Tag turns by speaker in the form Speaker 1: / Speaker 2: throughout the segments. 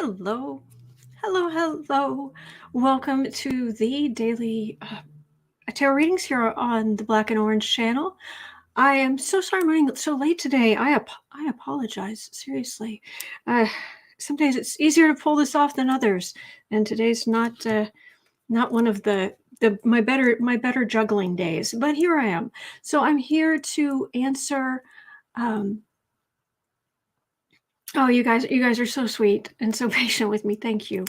Speaker 1: Hello, hello. Welcome to the daily tarot readings here on the Black and Orange channel. I am so sorry I'm running so late today. I apologize, seriously. Some days it's easier to pull this off than others, and today's not one of my better juggling days. But here I am. So I'm here to answer. Oh, you guys are so sweet and so patient with me. Thank you.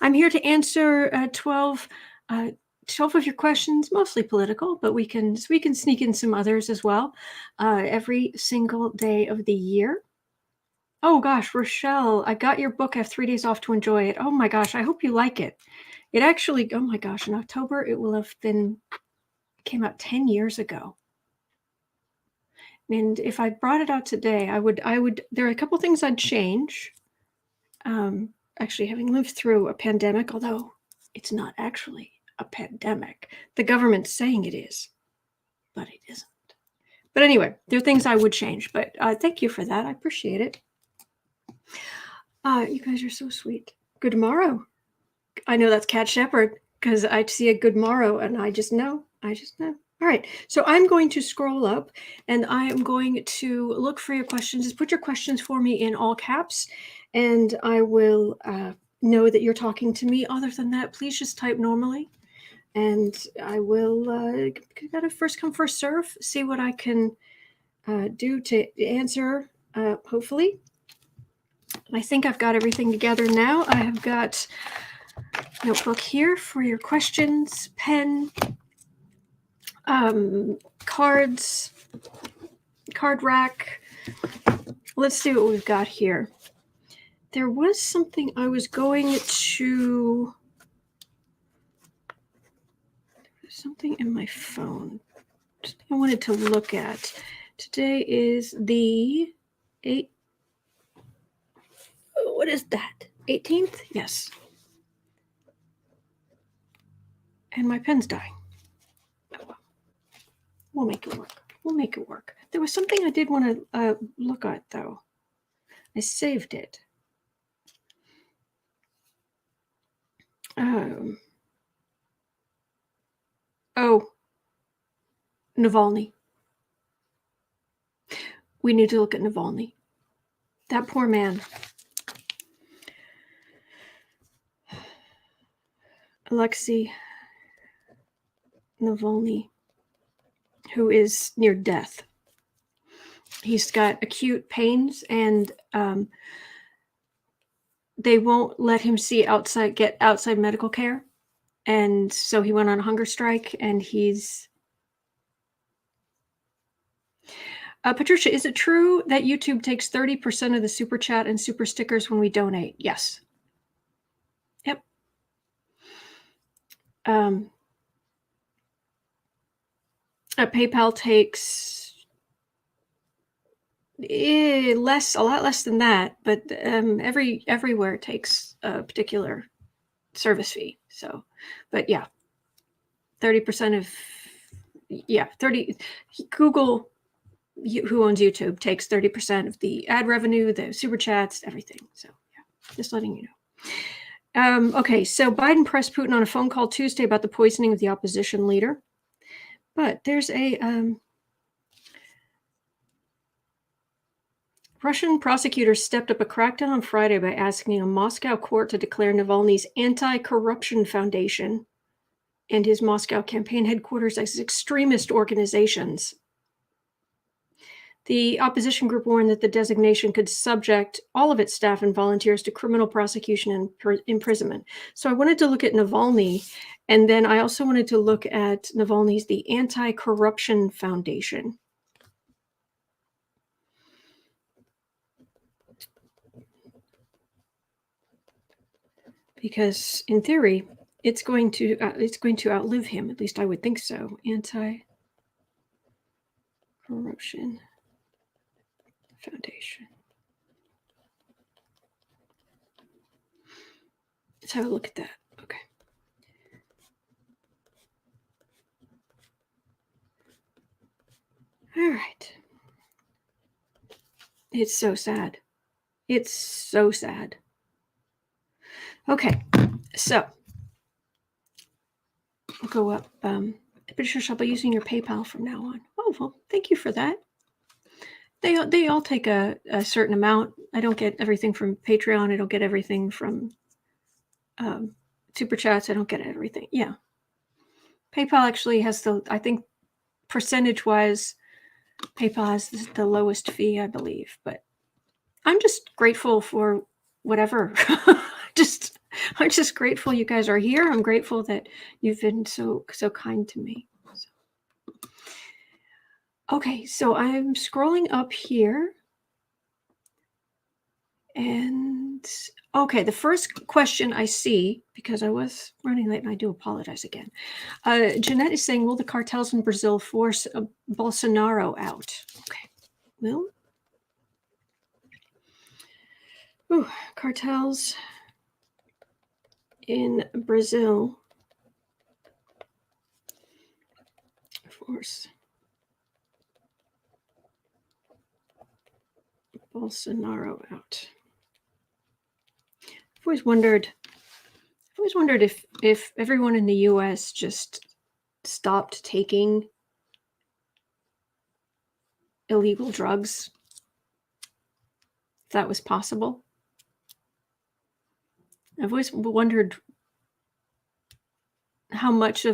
Speaker 1: I'm here to answer 12 of your questions, mostly political, but we can sneak in some others as well every single day of the year. Oh gosh, Rochelle, I got your book. I have 3 days off to enjoy it. Oh my gosh, I hope you like it. It actually, oh my gosh, in October it will have came out 10 years ago. And if I brought it out today, I would, there are a couple things I'd change. Actually, having lived through a pandemic, although it's not actually a pandemic, the government's saying it is, but it isn't. But anyway, there are things I would change, but thank you for that. I appreciate it. You guys are so sweet. Good morrow. I know that's Cat Shepherd because I see a good morrow and I just know. All right, so I'm going to scroll up and I am going to look for your questions. Just put your questions for me in all caps and I will know that you're talking to me. Other than that, please just type normally and I will gotta first come, first serve, see what I can do to answer, hopefully. I think I've got everything together now. I have got a notebook here for your questions, pen, cards, card rack. Let's see what we've got here. There was something I was going to, something in my phone I wanted to look at. Today is the 8th. What is that? 18th? Yes. And my pen's dying. Oh, well. We'll make it work. There was something I did want to look at, though. I saved it. Oh, Navalny. We need to look at Navalny. That poor man. Alexi Navalny, who is near death. He's got acute pains and they won't let him get outside medical care. And so he went on a hunger strike and he's... Patricia, is it true that YouTube takes 30% of the super chat and super stickers when we donate? Yes. Yep. PayPal takes a lot less than that, but everywhere takes a particular service fee. So, but yeah, 30% of, 30, Google, who owns YouTube, takes 30% of the ad revenue, the super chats, everything. So yeah, just letting you know. Okay, so Biden pressed Putin on a phone call Tuesday about the poisoning of the opposition leader. But there's a Russian prosecutors stepped up a crackdown on Friday by asking a Moscow court to declare Navalny's Anticorruption Foundation and his Moscow campaign headquarters as extremist organizations. The opposition group warned that the designation could subject all of its staff and volunteers to criminal prosecution and imprisonment. So I wanted to look at Navalny, and then I also wanted to look at Navalny's the Anti-Corruption Foundation. Because in theory, it's going to outlive him. At least I would think so. Anti-Corruption Foundation. Let's have a look at that. Okay. All right. It's so sad. It's so sad. Okay, so we'll go up. Pretty sure I'll be using your PayPal from now on. Oh, well, thank you for that. They all take a certain amount. I don't get everything from Patreon. I don't get everything from Super Chats. I don't get everything. Yeah. PayPal actually has I think percentage-wise, PayPal has the lowest fee, I believe. But I'm just grateful for whatever. I'm just grateful you guys are here. I'm grateful that you've been so kind to me. Okay, so I'm scrolling up here. And okay, the first question I see, because I was running late and I do apologize again. Jeanette is saying, will the cartels in Brazil force Bolsonaro out? Okay, well, cartels in Brazil force Bolsonaro out. I've always wondered if everyone in the U.S. just stopped taking illegal drugs, if that was possible. I've always wondered how much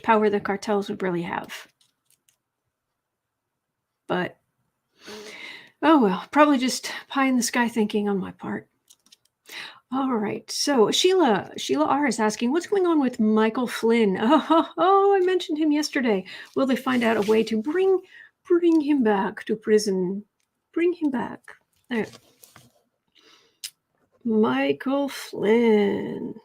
Speaker 1: power the cartels would really have. But oh well, probably just pie in the sky thinking on my part. All right, so Sheila R is asking, what's going on with Michael Flynn? Oh, I mentioned him yesterday. Will they find out a way to bring him back to prison? Bring him back. There. Michael Flynn.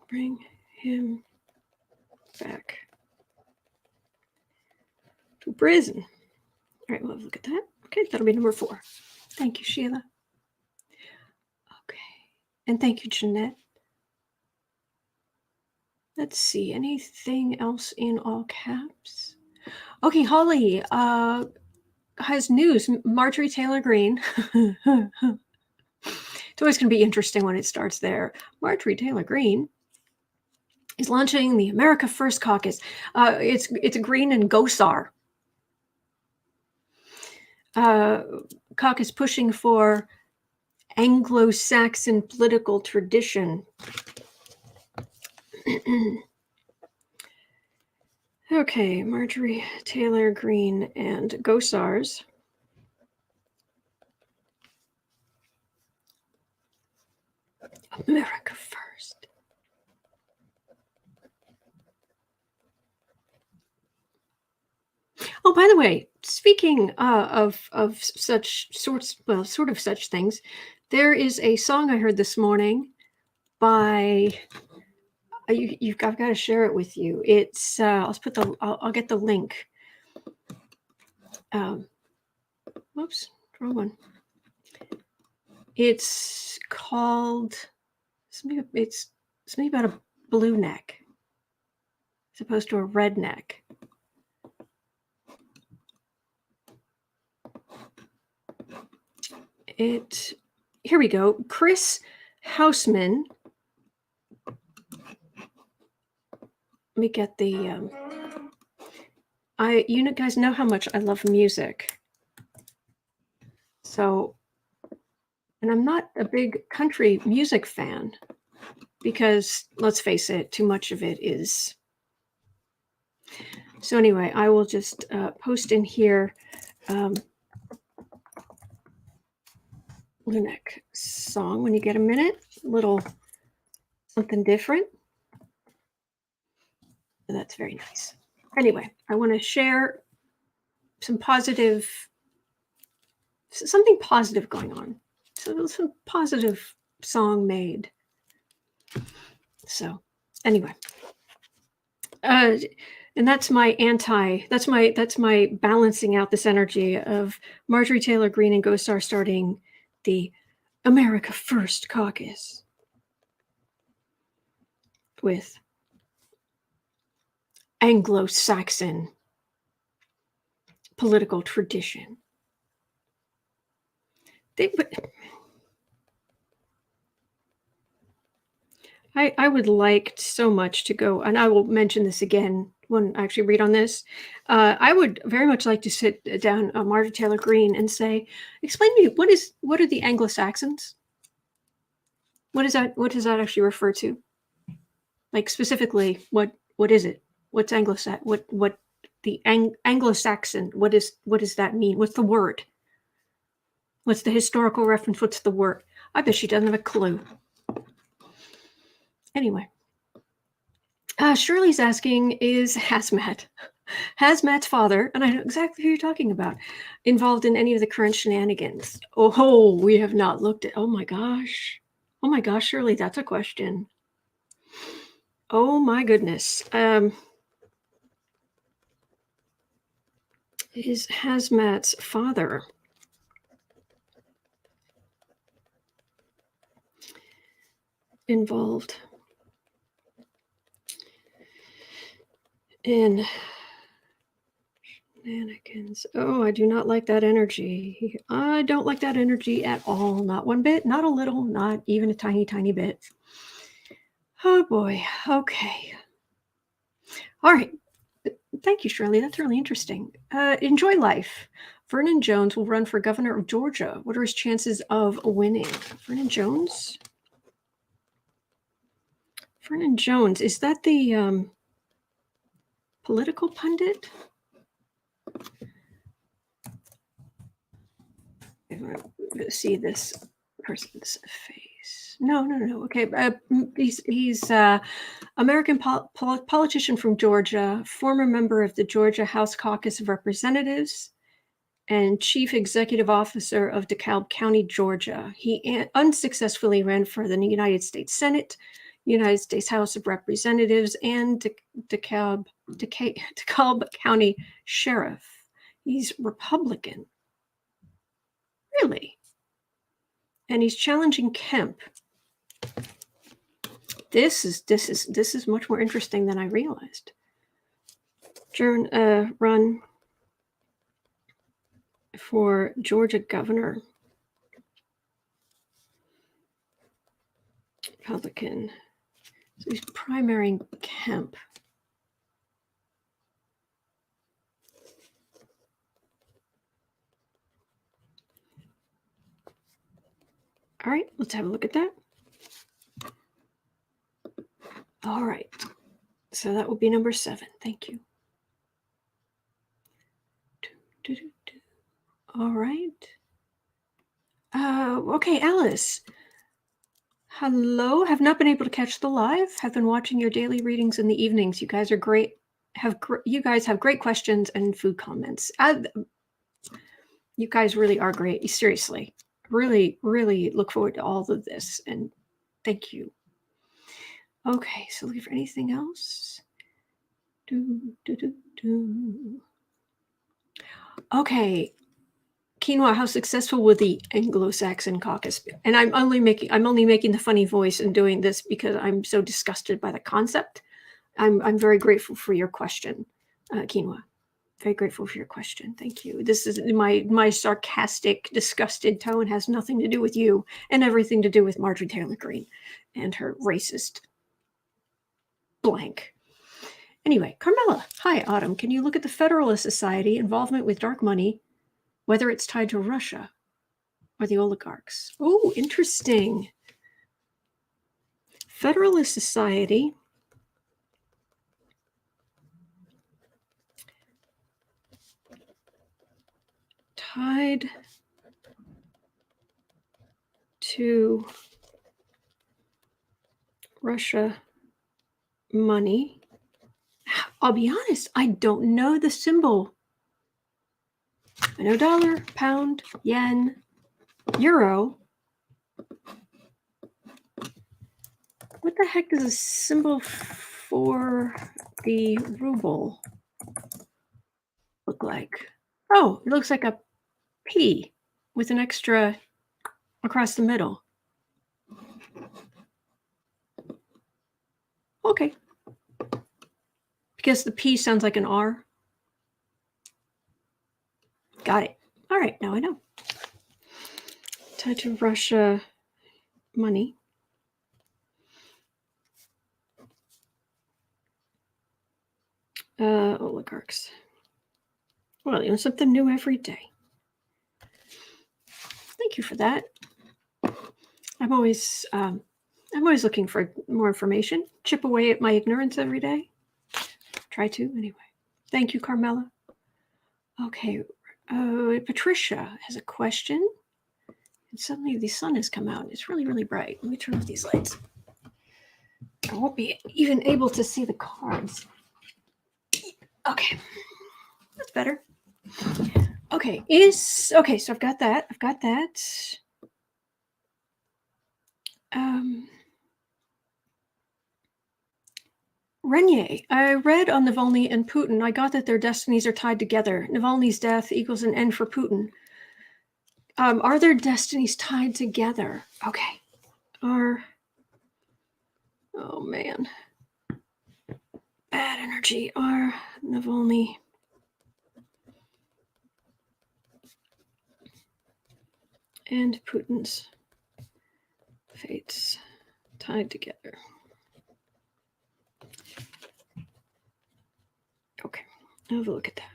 Speaker 1: Bring him back to prison. All right, we'll have a look at that. Okay, that'll be number 4. Thank you, Sheila. Okay, and thank you, Jeanette. Let's see, anything else in all caps? Okay, Holly has news. Marjorie Taylor Greene. It's always going to be interesting when it starts there. Marjorie Taylor Greene is launching the America First Caucus. It's Green and Gosar. Caucus pushing for Anglo-Saxon political tradition. Okay, Marjorie Taylor Greene and Gosars. America First. Oh, by the way, speaking of such sorts, well, sort of such things, there is a song I heard this morning by. I've got to share it with you. It's I'll get the link. Whoops, wrong one. It's called it's something about a blue neck as opposed to a red neck. Here we go. Chris Hausman. Let me get the you guys know how much I love music. So, and I'm not a big country music fan because, let's face it, too much of it is. So anyway, I will just post in here blue neck song when you get a minute. A little something different. That's very nice. Anyway, I want to share something positive going on. So some positive song made. So anyway, and that's my balancing out this energy of Marjorie Taylor Greene and Gosar starting the America First Caucus with Anglo-Saxon political tradition. I would like so much to go, and I will mention this again when I actually read on this. I would very much like to sit down Marjorie Taylor Greene and say, explain to me, what are the Anglo-Saxons? What is that? What does that actually refer to? Like specifically, what is it? What's Anglo-Saxon? What the Anglo-Saxon? What does that mean? What's the word? What's the historical reference? What's the word? I bet she doesn't have a clue. Anyway, Shirley's asking, is Haz-Matt's father, and I know exactly who you're talking about, involved in any of the current shenanigans? Oh, we have not looked at. Oh my gosh, Shirley, that's a question. Oh my goodness. Is Haz-Matt's father involved in shenanigans? Oh, I do not like that energy. I don't like that energy at all. Not one bit, not a little, not even a tiny, tiny bit. Oh boy. Okay. All right. Thank you, Shirley. That's really interesting. Enjoy life. Vernon Jones will run for governor of Georgia. What are his chances of winning? Vernon Jones? Vernon Jones. Is that the political pundit? See this person's face. No. Okay. He's American politician from Georgia, former member of the Georgia House Caucus of Representatives, and chief executive officer of DeKalb County, Georgia. He unsuccessfully ran for the United States Senate, United States House of Representatives, and DeKalb County Sheriff. He's Republican. Really? And he's challenging Kemp. This is much more interesting than I realized. Run for Georgia governor. Republican. So he's primarying Kemp. All right, let's have a look at that. All right, so that will be number 7. Thank you. All right. Okay, Alice. Hello. Have not been able to catch the live. Have been watching your daily readings in the evenings. You guys are great. You guys have great questions and food comments. You guys really are great. Seriously. Really, really look forward to all of this, and thank you. Okay, so looking for anything else? Okay, Quinoa, how successful will the Anglo-Saxon caucus be? And I'm only making the funny voice and doing this because I'm so disgusted by the concept. I'm very grateful for your question, Quinoa. Very grateful for your question. Thank you. This is my sarcastic, disgusted tone has nothing to do with you and everything to do with Marjorie Taylor Greene and her racist blank. Anyway, Carmela. Hi, Autumn. Can you look at the Federalist Society involvement with dark money, whether it's tied to Russia or the oligarchs? Oh, interesting. Federalist Society. Tied to Russia money. I'll be honest, I don't know the symbol. I know dollar, pound, yen, euro. What the heck does a symbol for the ruble look like? Oh, it looks like a P with an extra across the middle. Okay. Because the P sounds like an R. Got it. All right, now I know. Tied to Russia money. Oligarchs. Well, you know, something new every day. Thank you for that. I'm always looking for more information. Chip away at my ignorance every day. Try to, anyway. Thank you, Carmela. Okay, Patricia has a question. And suddenly the sun has come out. It's really, really bright. Let me turn off these lights. I won't be even able to see the cards. Okay, that's better. Okay, so I've got that. Renier, I read on Navalny and Putin. I got that their destinies are tied together. Navalny's death equals an end for Putin. Are their destinies tied together? Okay. Oh man. Bad energy. Are Navalny and Putin's fates tied together? Okay, I'll have a look at that.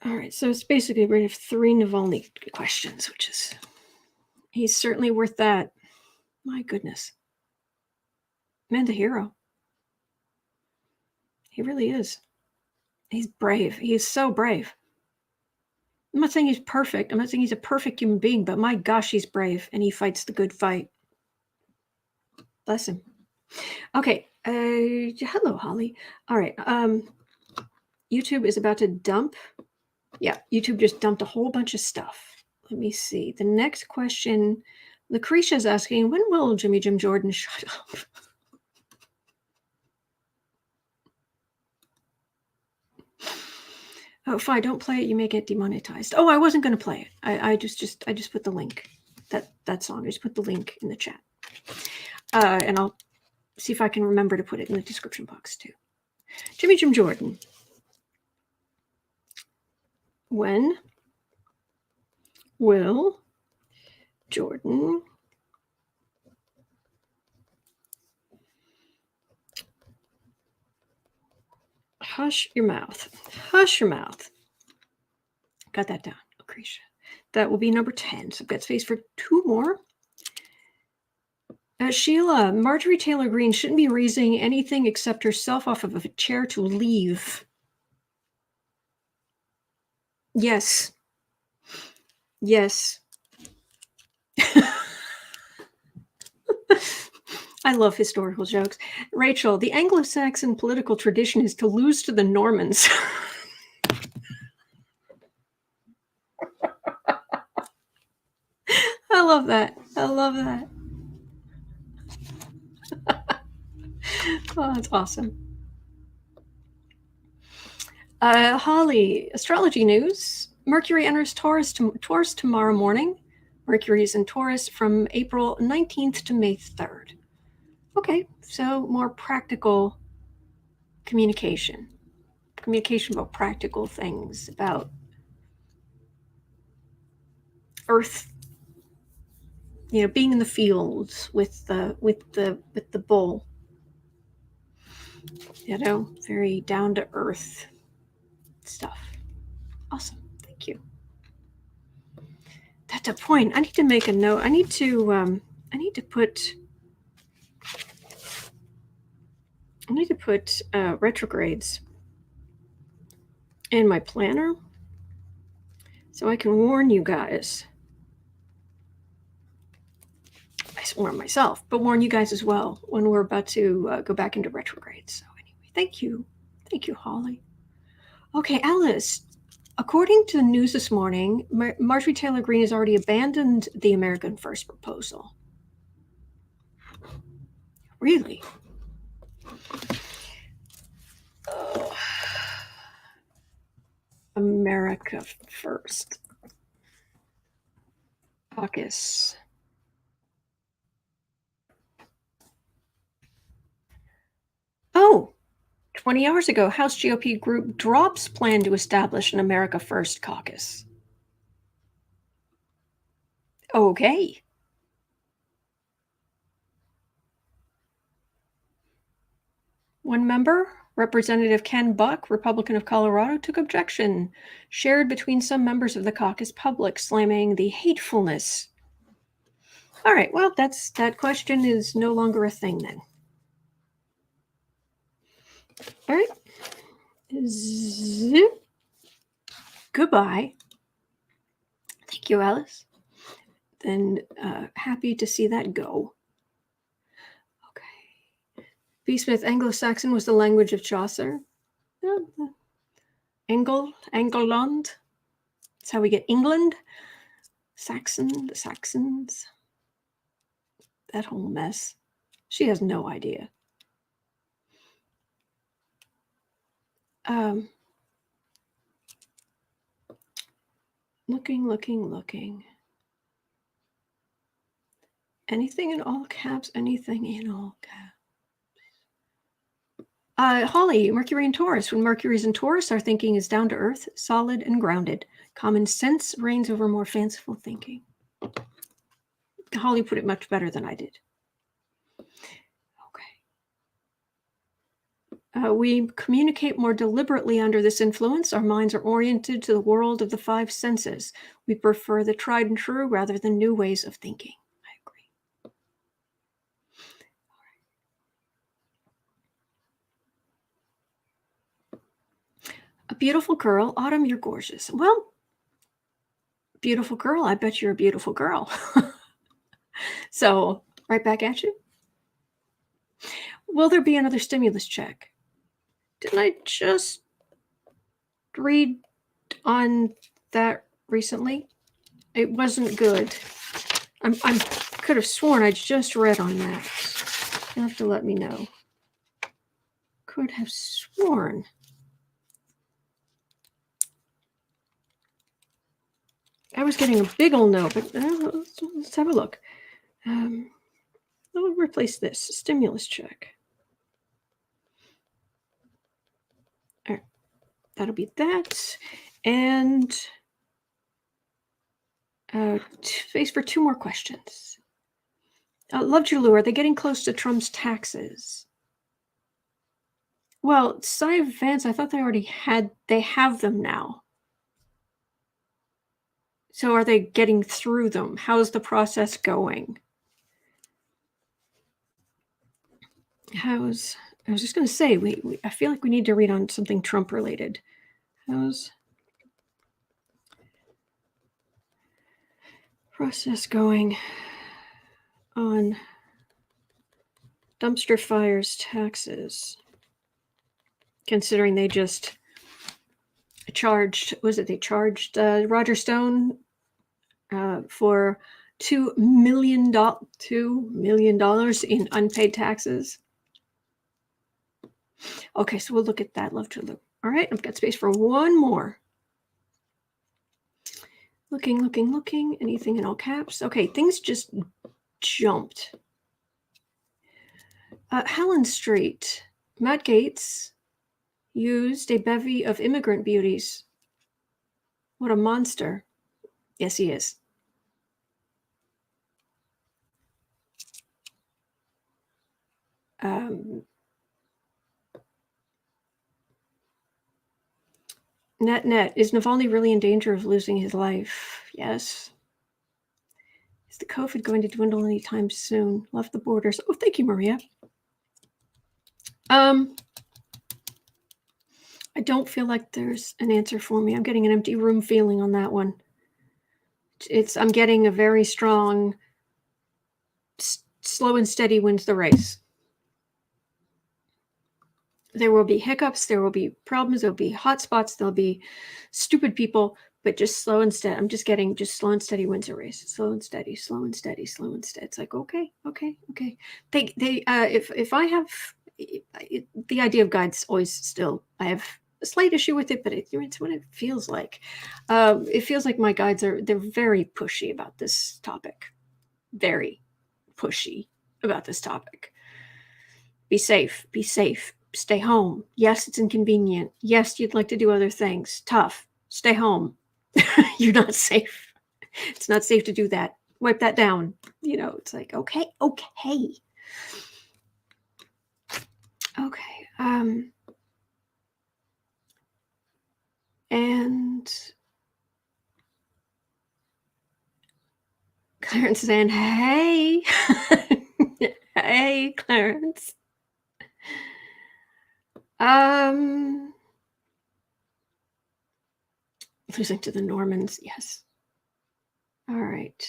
Speaker 1: All right, so it's basically we have 3 Navalny questions, which is, he's certainly worth that. My goodness. Man, the hero. He really is. He's brave. He's so brave. I'm not saying he's perfect. I'm not saying he's a perfect human being, but my gosh, he's brave and he fights the good fight. Bless him. Okay. Hello, Holly. All right. YouTube is about to dump. Yeah, YouTube just dumped a whole bunch of stuff. Let me see. The next question, Lucretia is asking, when will Jimmy Jim Jordan shut up? Oh, fine, don't play it. You may get demonetized. Oh, I wasn't going to play it. I just put the link. That song. I just put the link in the chat. And I'll see if I can remember to put it in the description box too. Jimmy Jim Jordan. When will Jordan hush your mouth? Hush your mouth. Got that down, Lucretia. That will be number 10. So I've got space for 2 more. Sheila, Marjorie Taylor Greene shouldn't be raising anything except herself off of a chair to leave. Yes. Yes. I love historical jokes. Rachel, the Anglo-Saxon political tradition is to lose to the Normans. I love that. I love that. Oh, that's awesome. Holly, astrology news. Mercury enters Taurus tomorrow morning. Mercury is in Taurus from April 19th to May 3rd. Okay, so more practical communication about practical things, about Earth, you know, being in the fields with the bull. You know, very down to earth stuff. Awesome, thank you. That's a point. I need to make a note. I need to put retrogrades in my planner so I can warn you guys. I warn myself, but warn you guys as well when we're about to go back into retrograde. So anyway, thank you, Holly. Okay, Alice. According to the news this morning, Marjorie Taylor Greene has already abandoned the American First proposal. Really? Oh. America First caucus. Oh, 20 hours ago, House GOP group drops plan to establish an America First caucus. Okay. One member, Representative Ken Buck, Republican of Colorado, took objection, shared between some members of the caucus public, slamming the hatefulness. All right, well, that question is no longer a thing then. All right. Zip. Goodbye. Thank you, Alice. Then happy to see that go. Okay. B. Smith, Anglo-Saxon was the language of Chaucer. England. That's how we get England. Saxon, the Saxons. That whole mess. She has no idea. Looking. Anything in all caps, anything in all caps. Holly, Mercury and Taurus. When Mercury's in Taurus, our thinking is down to earth, solid and grounded. Common sense reigns over more fanciful thinking. Holly put it much better than I did. Okay. We communicate more deliberately under this influence. Our minds are oriented to the world of the five senses. We prefer the tried and true rather than new ways of thinking. I agree. A beautiful girl. Autumn, you're gorgeous. Well, beautiful girl. I bet you're a beautiful girl. So, right back at you. Will there be another stimulus check? Didn't I just read on that recently? It wasn't good. I could have sworn I just read on that. You'll have to let me know. Could have sworn. I was getting a big old no, but let's have a look. I'll replace this stimulus check. All right, that'll be that. And space for two more questions. Love Lou, are they getting close to Trump's taxes? Well, Cy Vance, I thought they have them now. So are they getting through them? How's the process going? I was just going to say, I feel like we need to read on something Trump related. How's process going on dumpster fires taxes? Considering they just charged, they charged Roger Stone for $2 million in unpaid taxes. Okay, so we'll look at that. Love to look. All right, I've got space for one more. Looking. Anything in all caps? Okay, things just jumped. Helen Street. Matt Gaetz used a bevy of immigrant beauties. What a monster. Yes, he is. Net. Is Navalny really in danger of losing his life? Yes. Is the COVID going to dwindle anytime soon? Left the borders. Oh, thank you, Maria. I don't feel like there's an answer for me. I'm getting an empty room feeling on that one. I'm getting a very strong, slow and steady wins the race. There will be hiccups, there will be problems, there'll be hot spots, there'll be stupid people, but just slow and steady. I'm just getting slow and steady wins a race. Slow and steady. It's like, okay. If I have the idea of guides always still, I have a slight issue with it, but it's what it feels like. It feels like my guides they're very pushy about this topic. Very pushy about this topic. Be safe. stay home. Yes, it's inconvenient. Yes, you'd like to do other things. Tough. Stay home. You're not safe. It's not safe to do that. Wipe that down. It's like, okay. And Clarence saying, hey. Hey, Clarence. Losing to the Normans, yes. All right.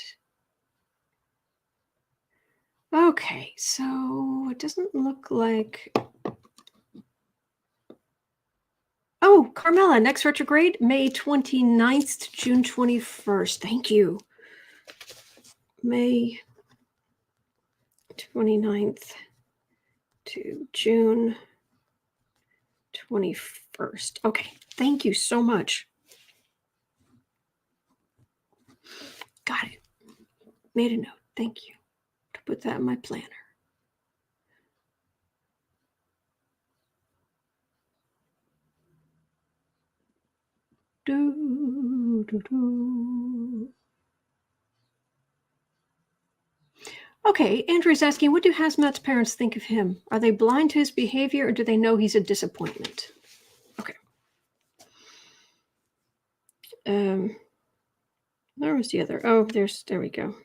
Speaker 1: Okay, so it doesn't look like... Oh, Carmela, next retrograde, May 29th to June 21st. Thank you. May 29th to June 21st. Okay, thank you so much. Got it. Made a note. Thank you. To put that in my planner. Okay, Andrew's asking, what do Haz-Matt's parents think of him? Are they blind to his behavior, or do they know he's a disappointment? Okay. Where was the other? Oh, there we go.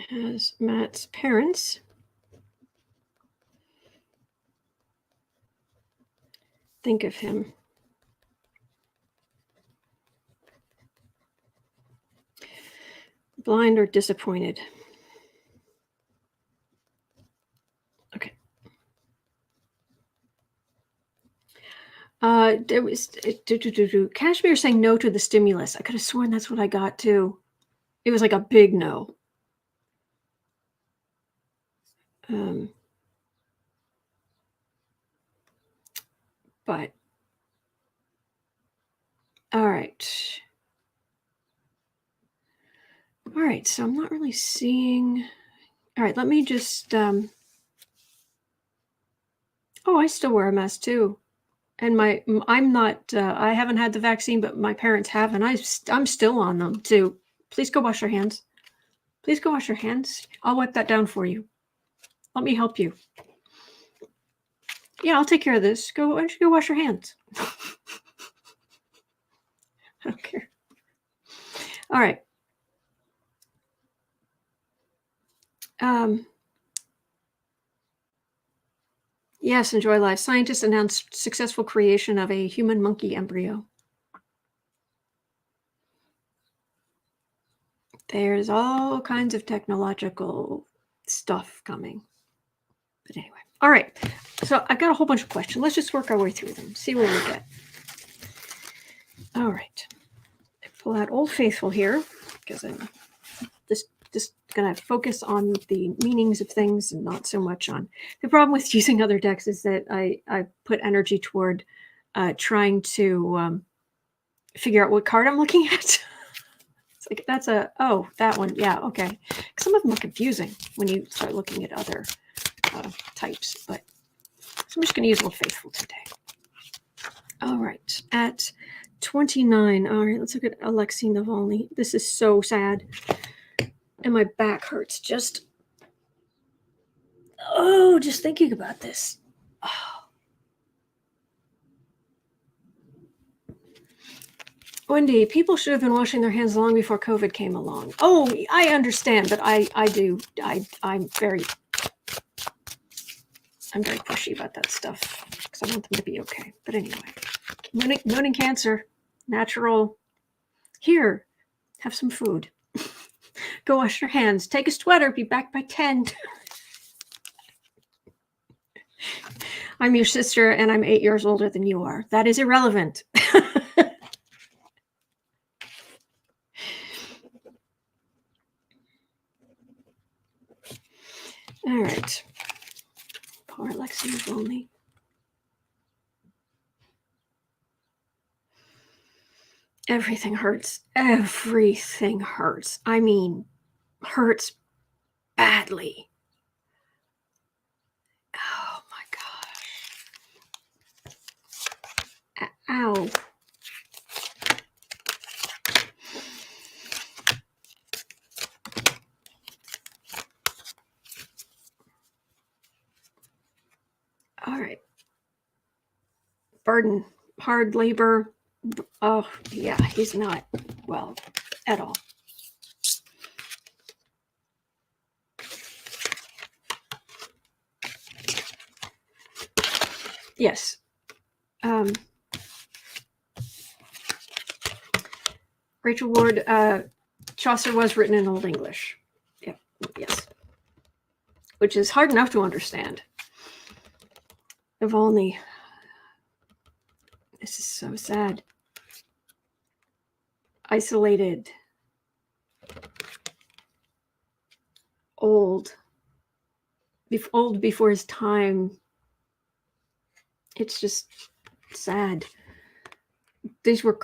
Speaker 1: Haz-Matt's parents think of him. Blind or disappointed? Okay. There was Kashmir saying no to the stimulus. I could have sworn that's what I got too. It was like a big no. But all right. All right, so I'm not really seeing. All right, let me just. Oh, I still wear a mask too, and I'm not. I haven't had the vaccine, but my parents have, and I'm still on them too. Please go wash your hands. Please go wash your hands. I'll wipe that down for you. Let me help you. Yeah, I'll take care of this. Why don't you go wash your hands? I don't care. All right. Yes, enjoy life. Scientists announced successful creation of a human monkey embryo. There's all kinds of technological stuff coming. But anyway. All right. So I've got a whole bunch of questions. Let's just work our way through them. See where we get. All right. I pull out Old Faithful here because I'm just going to focus on the meanings of things and not so much on... The problem with using other decks is that I put energy toward trying to figure out what card I'm looking at. It's like, that one. Yeah, okay. Some of them are confusing when you start looking at other types. But so I'm just going to use Old Faithful today. All right. At 29. All right, let's look at Alexi Navalny. This is so sad. And my back hurts just thinking about this. Oh. Wendy, people should have been washing their hands long before COVID came along. Oh, I understand, but I'm very pushy about that stuff because I want them to be okay. But anyway, mooning cancer, natural. Here, have some food. Go wash your hands. Take a sweater. Be back by 10. I'm your sister, and I'm 8 years older than you are. That is irrelevant. All right. Poor Alexi Navalny. Everything hurts. Everything hurts. I mean, hurts badly. Oh my gosh. Ow. All right. Burden, hard labor. Oh, yeah, he's not well at all. Yes. Rachel Ward, Chaucer was written in Old English. Yep. Yes. Which is hard enough to understand. Navalny. This is so sad. Isolated. Old. Old before his time. It's just sad. These were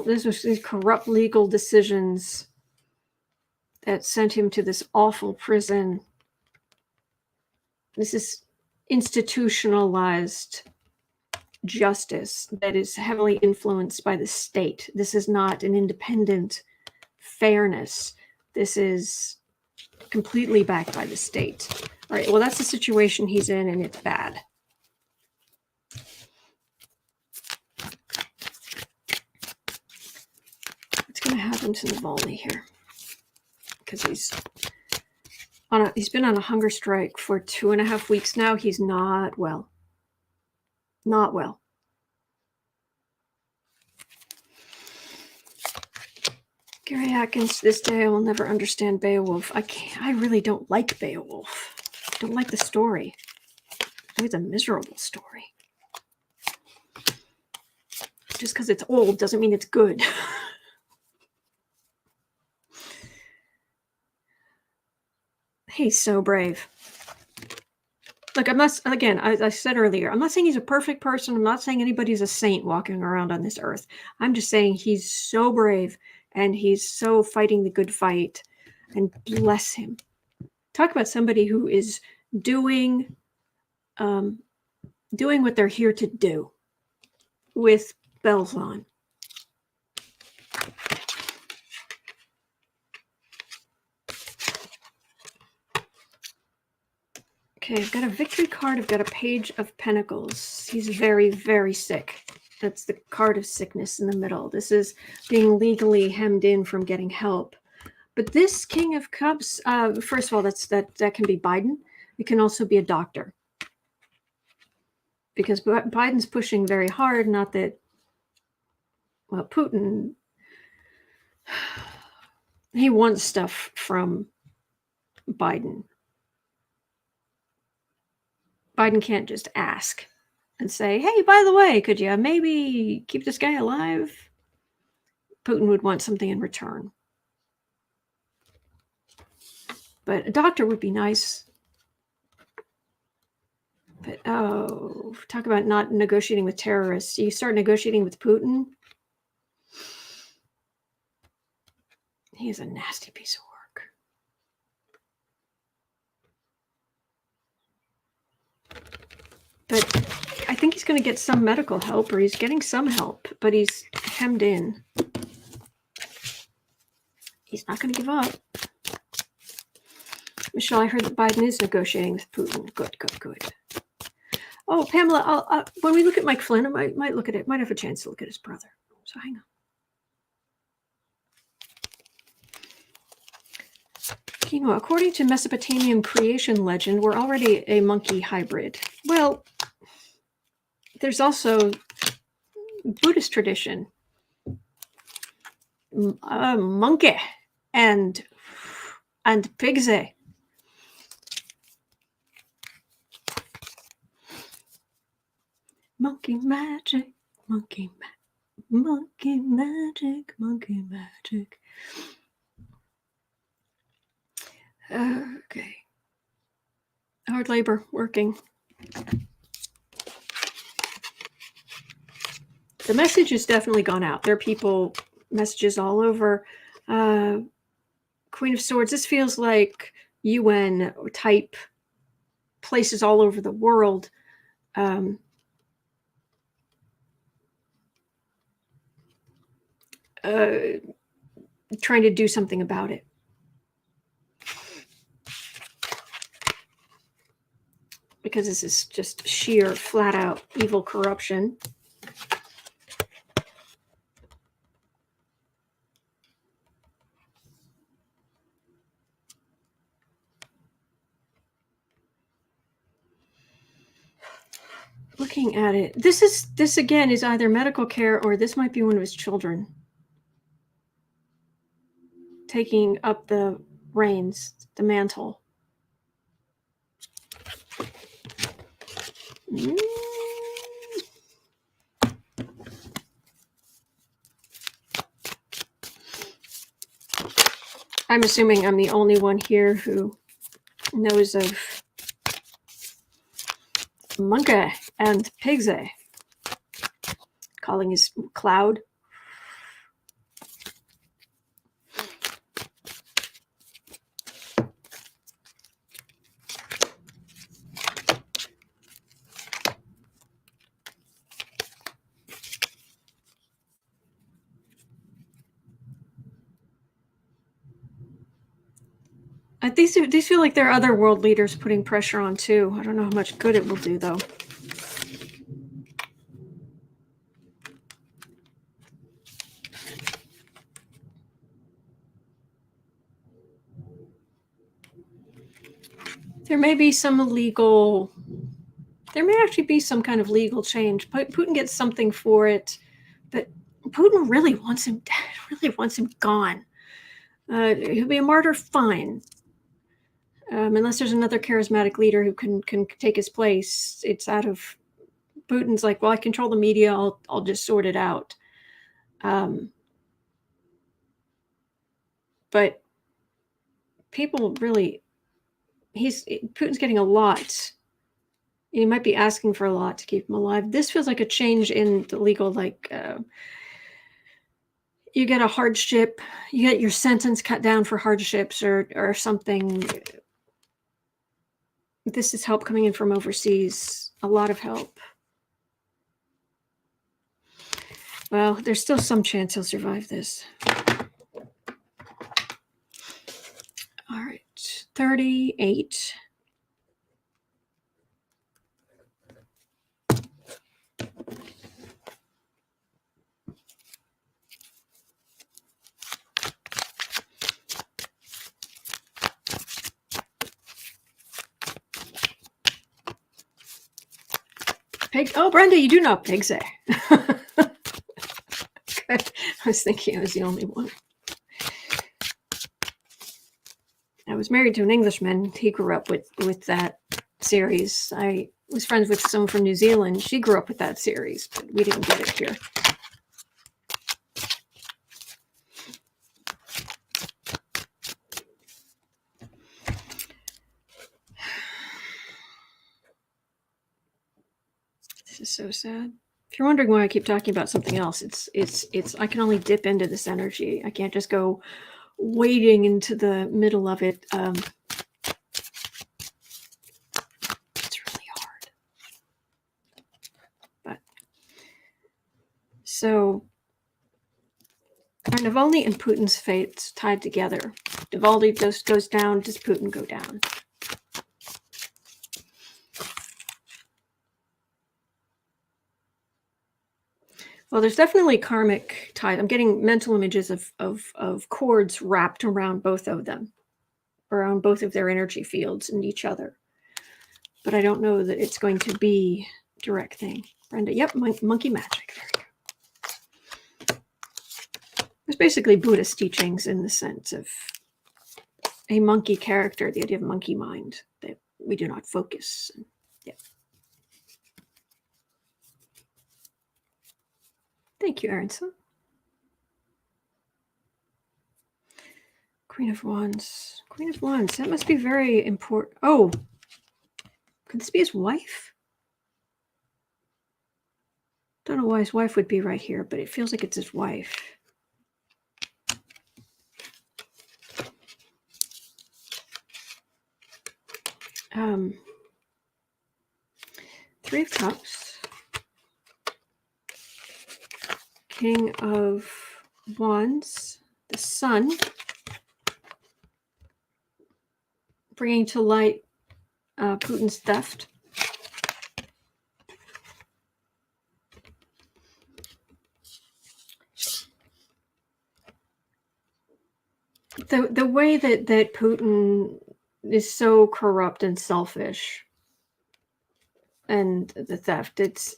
Speaker 1: these corrupt legal decisions that sent him to this awful prison. This is institutionalized justice that is heavily influenced by the state. This is not an independent fairness. This is completely backed by the state. All right, well, that's the situation he's in, and it's bad. What's going to happen to Navalny here? Because he's been on a hunger strike for 2.5 weeks now. He's not well. Not well. Gary Atkins, this day I will never understand Beowulf. I really don't like Beowulf. I don't like the story. It's a miserable story. Just because it's old doesn't mean it's good. He's so brave. Look, I said earlier, I'm not saying he's a perfect person. I'm not saying anybody's a saint walking around on this earth. I'm just saying he's so brave and he's so fighting the good fight, and bless him. Talk about somebody who is doing what they're here to do with bells on. Okay, I've got a victory card. I've got a page of pentacles. He's very, very sick. That's the card of sickness in the middle. This is being legally hemmed in from getting help. But this King of Cups, first of all, that can be Biden. It can also be a doctor. Because Biden's pushing very hard, not that, well, Putin, he wants stuff from Biden. Biden can't just ask and say, hey, by the way, could you maybe keep this guy alive? Putin would want something in return. But a doctor would be nice. But, oh, talk about not negotiating with terrorists. You start negotiating with Putin. He is a nasty piece of work. But I think he's going to get some medical help, or he's getting some help, but he's hemmed in. He's not going to give up. Michelle, I heard that Biden is negotiating with Putin. Good, good, good. Oh, Pamela, when we look at Mike Flynn, I might look at it. Might have a chance to look at his brother. So hang on. Quinoa, according to Mesopotamian creation legend, we're already a monkey hybrid. Well, there's also Buddhist tradition. Monkey and pigsy. Monkey magic, monkey magic, monkey magic. Okay. Hard labor, working. The message has definitely gone out. There are messages all over. Queen of Swords. This feels like UN type places all over the world. Trying to do something about it. Because this is just sheer, flat out evil corruption. Looking at it, this again is either medical care or this might be one of his children taking up the reins, the mantle. I'm assuming I'm the only one here who knows of Monkey and Pigsy, calling his cloud. These feel like there are other world leaders putting pressure on too. I don't know how much good it will do though. There may be some legal, there may actually be some kind of legal change. Putin gets something for it, but Putin really wants him gone. He'll be a martyr, fine. Unless there's another charismatic leader who can take his place. It's out of Putin's like, well, I control the media. I'll just sort it out. But people really, Putin's getting a lot. He might be asking for a lot to keep him alive. This feels like a change in the legal, like you get a hardship, you get your sentence cut down for hardships or something. This is help coming in from overseas. A lot of help. Well, there's still some chance he'll survive this. All right, 38. Pig. Oh, Brenda, you do know Pigsy. Good. I was thinking I was the only one. I was married to an Englishman. He grew up with that series. I was friends with someone from New Zealand. She grew up with that series, but we didn't get it here. This is so sad. If you're wondering why I keep talking about something else, it's I can only dip into this energy. I can't just go wading into the middle of it. It's really hard. But so are Navalny and Putin's fates tied together? Navalny just goes down, does Putin go down? Well, there's definitely karmic ties. I'm getting mental images of cords wrapped around both of them, around both of their energy fields and each other. But I don't know that it's going to be a direct thing. Brenda, yep, monkey magic. There you go. It's basically Buddhist teachings in the sense of a monkey character, the idea of monkey mind, that we do not focus. Yeah. Thank you, Aronson. Queen of Wands. Queen of Wands. That must be very important. Oh, could this be his wife? Don't know why his wife would be right here, but it feels like it's his wife. Three of Cups, King of Wands, the Sun, bringing to light Putin's theft. The way that Putin is so corrupt and selfish, and the theft, it's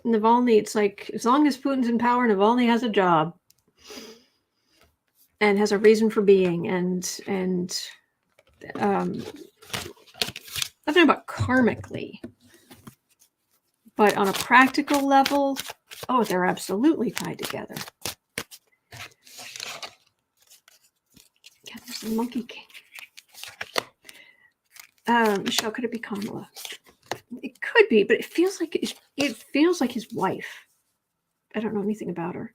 Speaker 1: Navalny. It's like, as long as Putin's in power, Navalny has a job and has a reason for being, and I don't know about karmically, but on a practical level, oh, they're absolutely tied together. Yeah, there's the Monkey King. Michelle, could it be Kamala? It could be, but it feels like his wife. I don't know anything about her.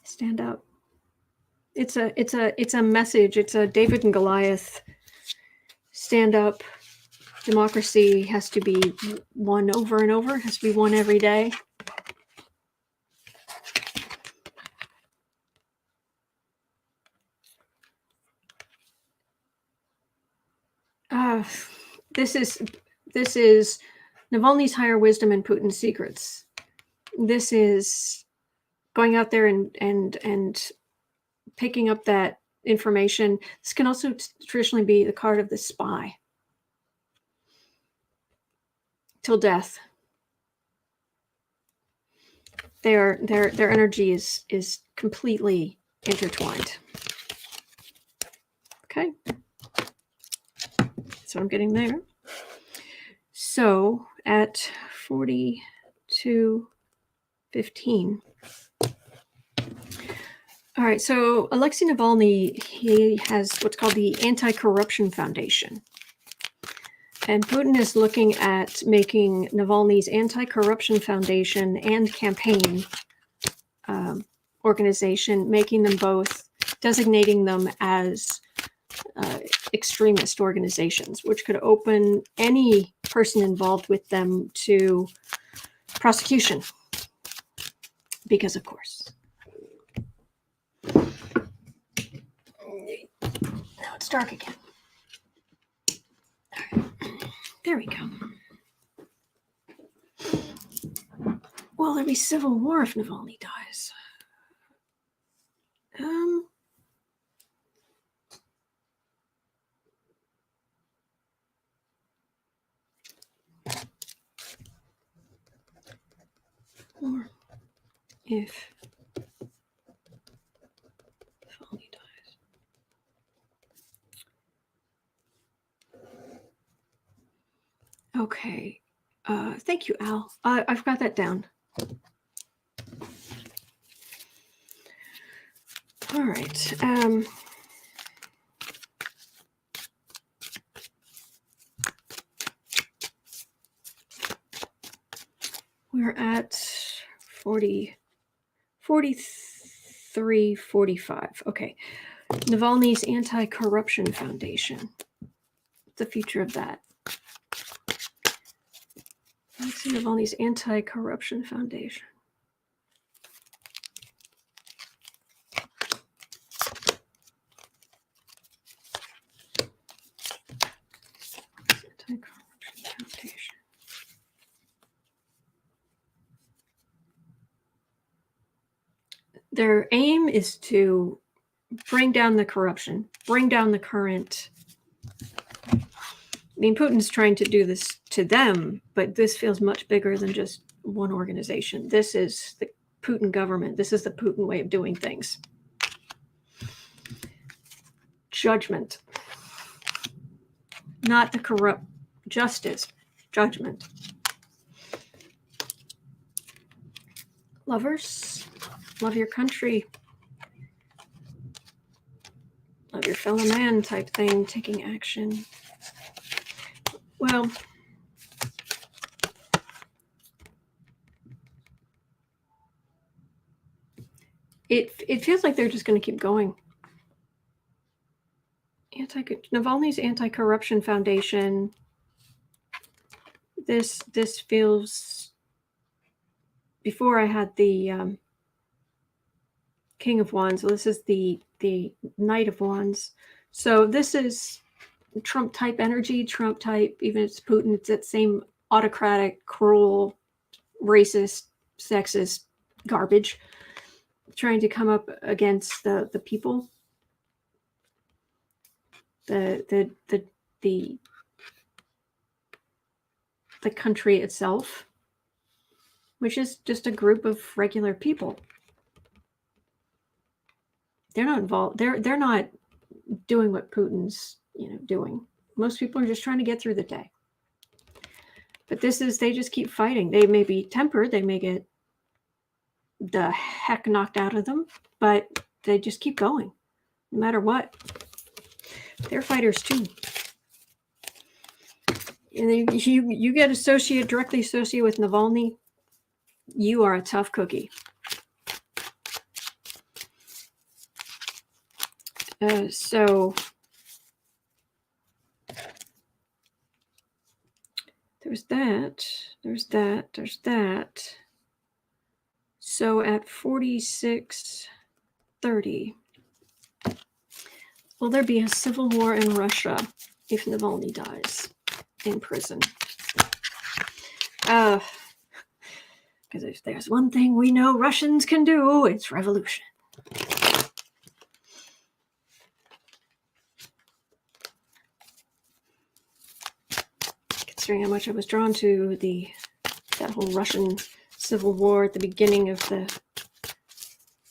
Speaker 1: Stand up. It's a message. It's a David and Goliath. Stand up. Democracy has to be won over and over. It has to be won every day. This is Navalny's higher wisdom and Putin's secrets. This is going out there and picking up that information. This can also traditionally be the card of the spy. Till death. Their energy is completely intertwined. Okay. That's what I'm getting there. So at 42:15. All right, so Alexi Navalny, he has what's called the Anticorruption Foundation. And Putin is looking at making Navalny's Anti-Corruption Foundation and campaign organization, making them both, designating them as extremist organizations, which could open any person involved with them to prosecution. Because, of course. Now it's dark again. All right. There we go. Well, there'll be civil war if Navalny dies. Or if Navalny dies. Okay. Thank you, Al. I've got that down. All right. We're at 43:45. Okay. Navalny's Anti-Corruption Foundation. The future of that. Let's see, Navalny's Anti-Corruption Foundation. Anti-Corruption Foundation. Their aim is to bring down the corruption, bring down the current. I mean, Putin's trying to do this to them, but this feels much bigger than just one organization. This is the Putin government. This is the Putin way of doing things. Judgment. Not the corrupt justice. Judgment. Lovers, love your country. Love your fellow man type thing, taking action. Well, it feels like they're just going to keep going. Navalny's Anticorruption Foundation. This feels, before I had the King of Wands. So this is the Knight of Wands. So this is Trump type energy, Trump type, even if it's Putin, it's that same autocratic, cruel, racist, sexist garbage trying to come up against the people. The country itself, which is just a group of regular people. They're not involved. They're not doing what Putin's doing. Most people are just trying to get through the day. But they just keep fighting. They may be tempered. They may get the heck knocked out of them, but they just keep going, no matter what. They're fighters too. And then you get directly associated with Navalny, you are a tough cookie. So there's that. So at 46:30, will there be a civil war in Russia if Navalny dies in prison? Because if there's one thing we know Russians can do, it's revolution. Considering how much I was drawn to that whole Russian civil war at the beginning of the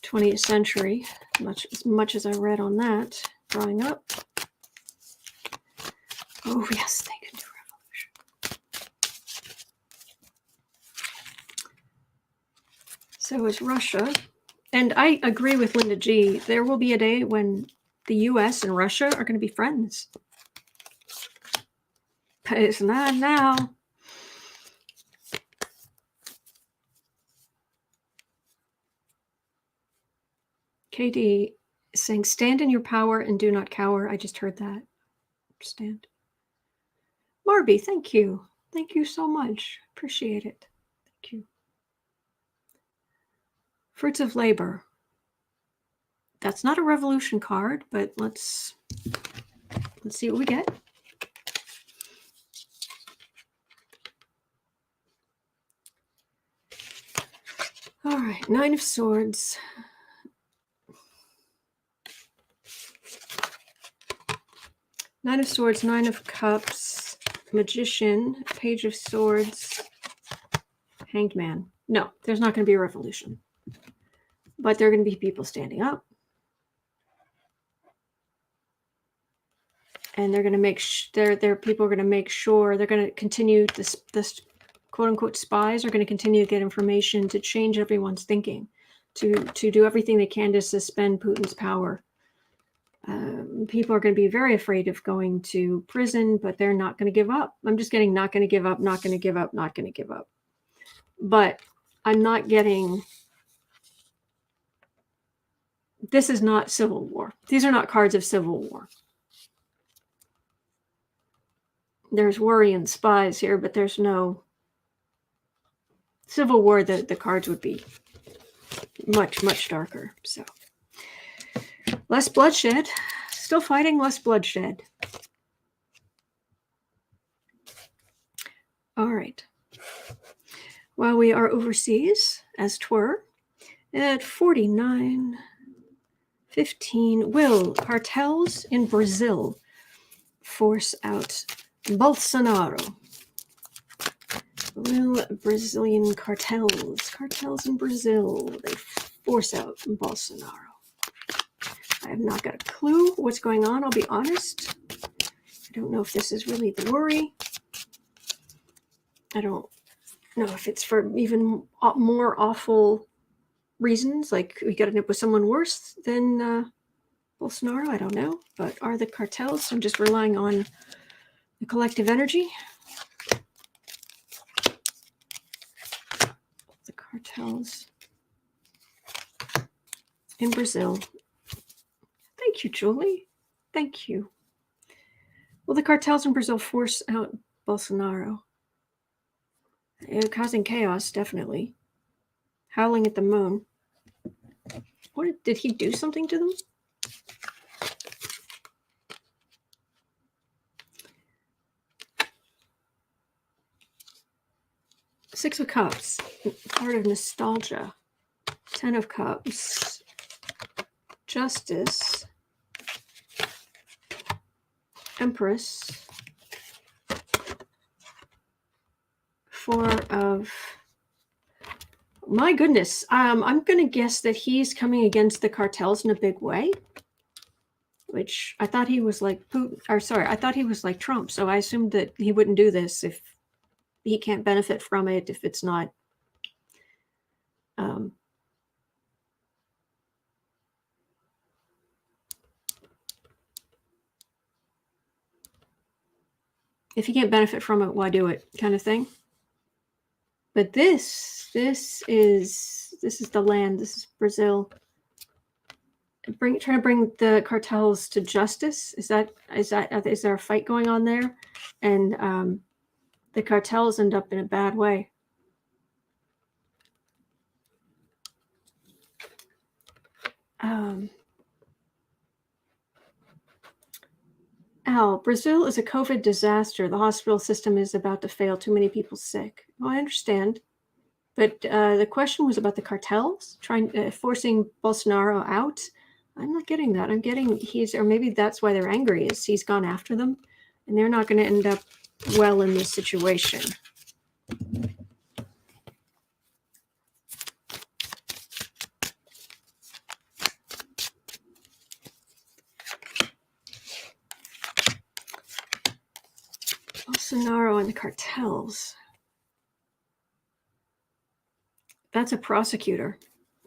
Speaker 1: 20th century, as much as I read on that growing up. Oh yes, they can do revolution. So is Russia. And I agree with Linda G. There will be a day when the US and Russia are going to be friends. But it's not now. KD is saying, stand in your power and do not cower. I just heard that. Stand. Marby, thank you. Thank you so much. Appreciate it. Thank you. Fruits of labor. That's not a revolution card, but let's see what we get. All right, Nine of Swords. Nine of Swords, Nine of Cups, Magician, Page of Swords, Hanged Man. No, there's not going to be a revolution. But there are going to be people standing up. And they're going to make people are going to make sure they're going to continue this quote unquote spies are going to continue to get information to change everyone's thinking, to do everything they can to suspend Putin's power. People are going to be very afraid of going to prison, but they're not going to give up. I'm just getting not going to give up, not going to give up, not going to give up. But I'm not getting, this is not civil war. These are not cards of civil war. There's worry and spies here, but there's no civil war. The cards would be much, much darker. So less bloodshed. Still fighting, less bloodshed. All right. While we are overseas, as 'twere, at 49:15, will cartels in Brazil force out Bolsonaro? Will Brazilian cartels in Brazil, they force out Bolsonaro? I have not got a clue what's going on, I'll be honest. I don't know if this is really the worry. I don't know if it's for even more awful reasons, like we got to end up with someone worse than Bolsonaro. I don't know. But are the cartels? I'm just relying on the collective energy. The cartels in Brazil. Thank you, Julie. Thank you. Will the cartels in Brazil force out Bolsonaro? Causing chaos, definitely. Howling at the moon. What did he do something to them? Six of Cups, part of nostalgia. 10 of Cups, Justice, Empress, 4 of... My goodness, I'm going to guess that he's coming against the cartels in a big way, which I thought he was like Putin, or sorry, I thought he was like Trump, so I assumed that he wouldn't do this if he can't benefit from it, if it's not... if you can't benefit from it, why do it, kind of thing. But this is the land. This is Brazil. Trying to bring the cartels to justice. Is there a fight going on there? And the cartels end up in a bad way. Al, Brazil is a COVID disaster. The hospital system is about to fail. Too many people sick. Well, I understand. But the question was about the cartels forcing Bolsonaro out. I'm not getting that. I'm getting or maybe that's why they're angry, is he's gone after them, and they're not going to end up well in this situation. Bolsonaro and the cartels. That's a prosecutor.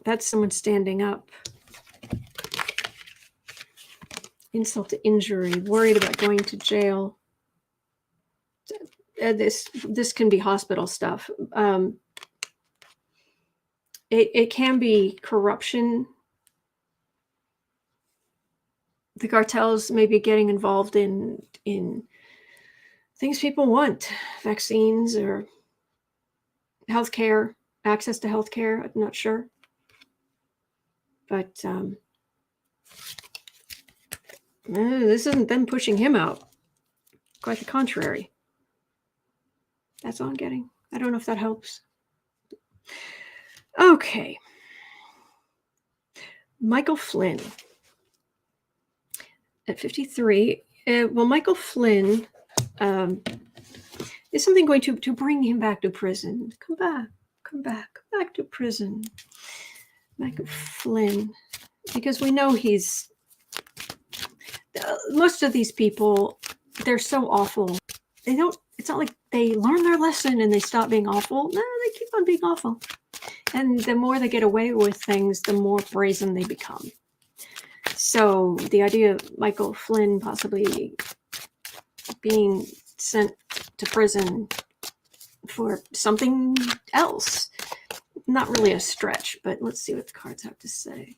Speaker 1: That's someone standing up. Insult to injury, worried about going to jail. This can be hospital stuff. It can be corruption. The cartels may be getting involved in things people want, vaccines or healthcare, access to healthcare. I'm not sure, but this isn't them pushing him out. Quite the contrary. That's all I'm getting. I don't know if that helps. Okay. Michael Flynn at 53. Well, Michael Flynn is something going to bring him back to prison. Come back to prison. Michael Flynn, because we know he's... most of these people, they're so awful. It's not like they learn their lesson and they stop being awful. No, they keep on being awful. And the more they get away with things, the more brazen they become. So the idea of Michael Flynn possibly being sent to prison for something else, not really a stretch, but let's see what the cards have to say.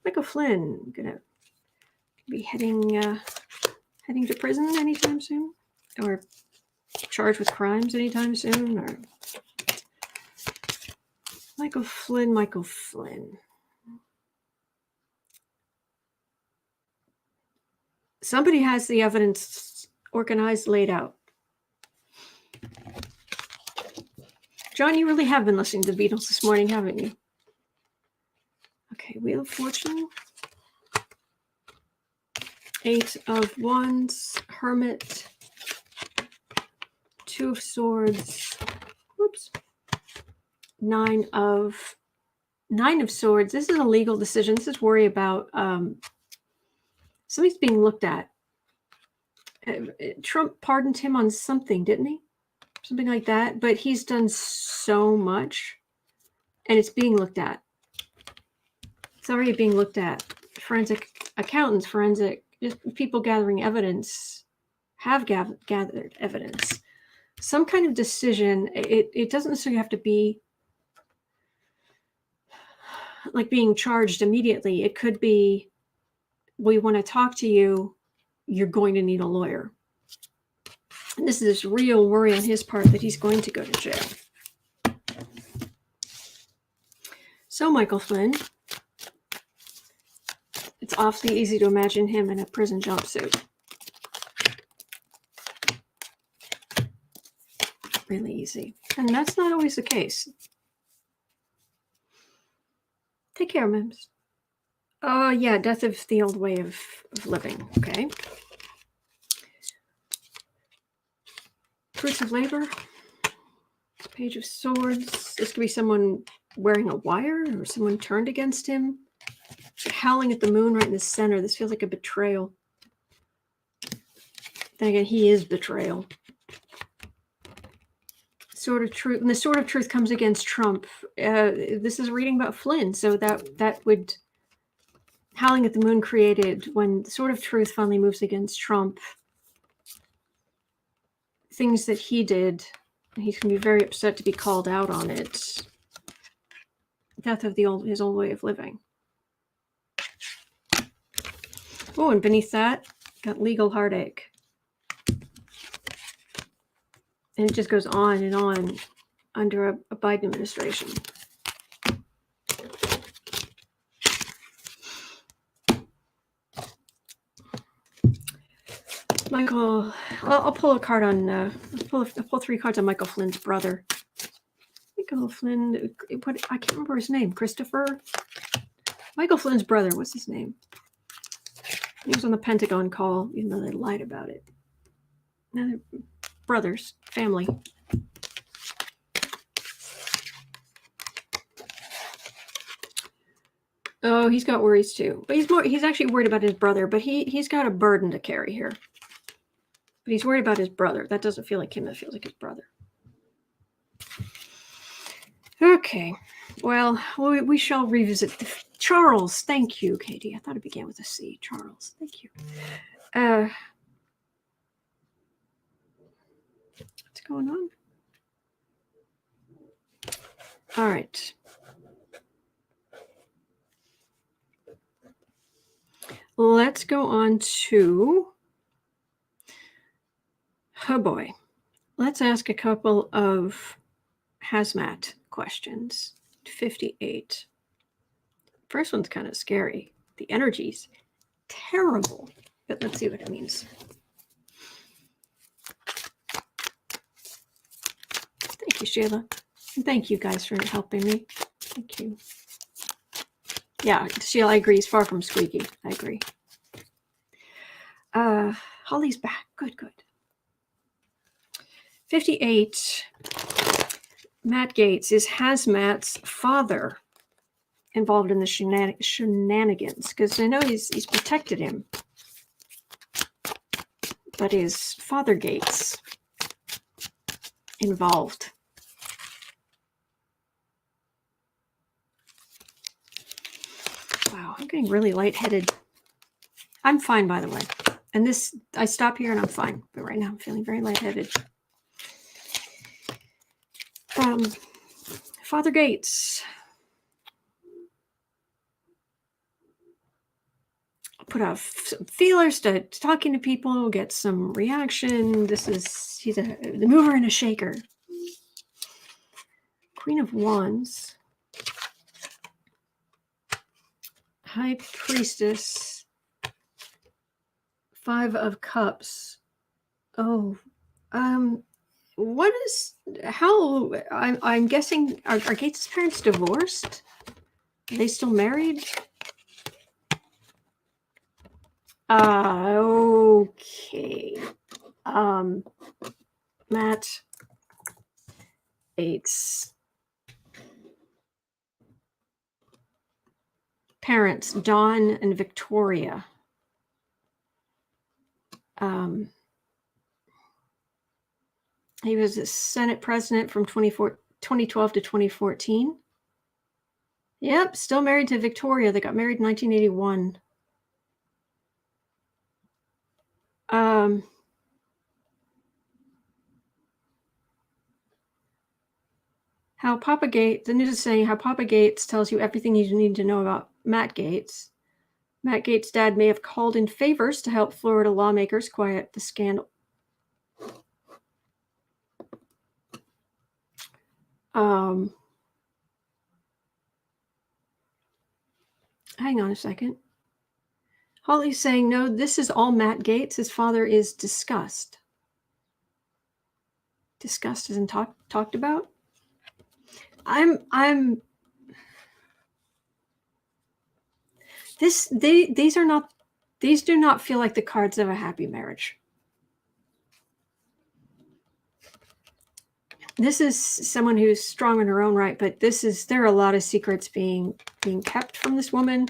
Speaker 1: Michael Flynn gonna be heading to prison anytime soon, or charged with crimes anytime soon, or Michael Flynn. Somebody has the evidence organized, laid out. John, you really have been listening to the Beatles this morning, haven't you? Okay, Wheel of Fortune. 8 of Wands, Hermit, 2 of Swords, whoops, 9 of Swords. This is a legal decision. This is worry about something's being looked at. Trump pardoned him on something, didn't he? Something like that. But he's done so much, and it's being looked at. It's already being looked at. Forensic accountants, just people gathering evidence, have gathered evidence. Some kind of decision. It doesn't necessarily have to be like being charged immediately. It could be, we want to talk to you. You're going to need a lawyer. And this is this real worry on his part that he's going to go to jail. So Michael Flynn, it's awfully easy to imagine him in a prison jumpsuit. Really easy. And that's not always the case. Take care, Mims. Yeah, death of the old way of living. Okay. Fruits of labor. Page of Swords. This could be someone wearing a wire or someone turned against him. Howling at the moon right in the center. This feels like a betrayal. Then again, he is betrayal. Sword of Truth. And the Sword of Truth comes against Trump. This is a reading about Flynn. So that would... Howling at the moon created when the Sword of Truth finally moves against Trump. Things that he did, and he's going to be very upset to be called out on it. Death of his old way of living. Oh, and beneath that, got legal heartache. And it just goes on and on under a Biden administration. Michael, I'll pull a card on, I'll pull 3 cards on Michael Flynn's brother. Michael Flynn, I can't remember his name. Christopher? Michael Flynn's brother, what's his name? He was on the Pentagon call, even though they lied about it. Now they're brothers, family. Oh, he's got worries too. But he's actually worried about his brother, but he's got a burden to carry here. But he's worried about his brother. That doesn't feel like him, that feels like his brother. Okay. Well, we shall revisit Charles. Thank you, Katie. I thought it began with a C. Charles. Thank you. What's going on? All right. Let's go on to, oh boy, let's ask a couple of Haz-Matt questions. 58. First one's kind of scary. The energy's terrible, but let's see what it means. Thank you, Sheila. And thank you guys for helping me. Thank you. Yeah, Sheila, I agree. He's far from squeaky. I agree. Holly's back. Good, good. 58. Matt Gaetz. Is Haz-Matt's father involved in the shenanigans? Because I know he's protected him. But is Father Gaetz involved? Wow, I'm getting really lightheaded. I'm fine, by the way. And this, I stop here and I'm fine. But right now I'm feeling very lightheaded. Father Gaetz. Put out some feelers to talking to people, get some reaction. He's the mover and a shaker. Queen of Wands. High Priestess. 5 of Cups. Oh, what is, how, I'm guessing, are Gates' parents divorced? Are they still married? Okay. Matt Gaetz. Parents, Dawn and Victoria. He was a Senate president from 2012 to 2014. Yep, still married to Victoria. They got married in 1981. How Papa Gaetz, the news is saying how Papa Gaetz tells you everything you need to know about Matt Gaetz. Matt Gaetz' dad may have called in favors to help Florida lawmakers quiet the scandal. Hang on a second. Holly's saying, no, this is all Matt Gaetz. His father is discussed. Discussed isn't talked about. These do not feel like the cards of a happy marriage. This is someone who's strong in her own right, but there are a lot of secrets being kept from this woman.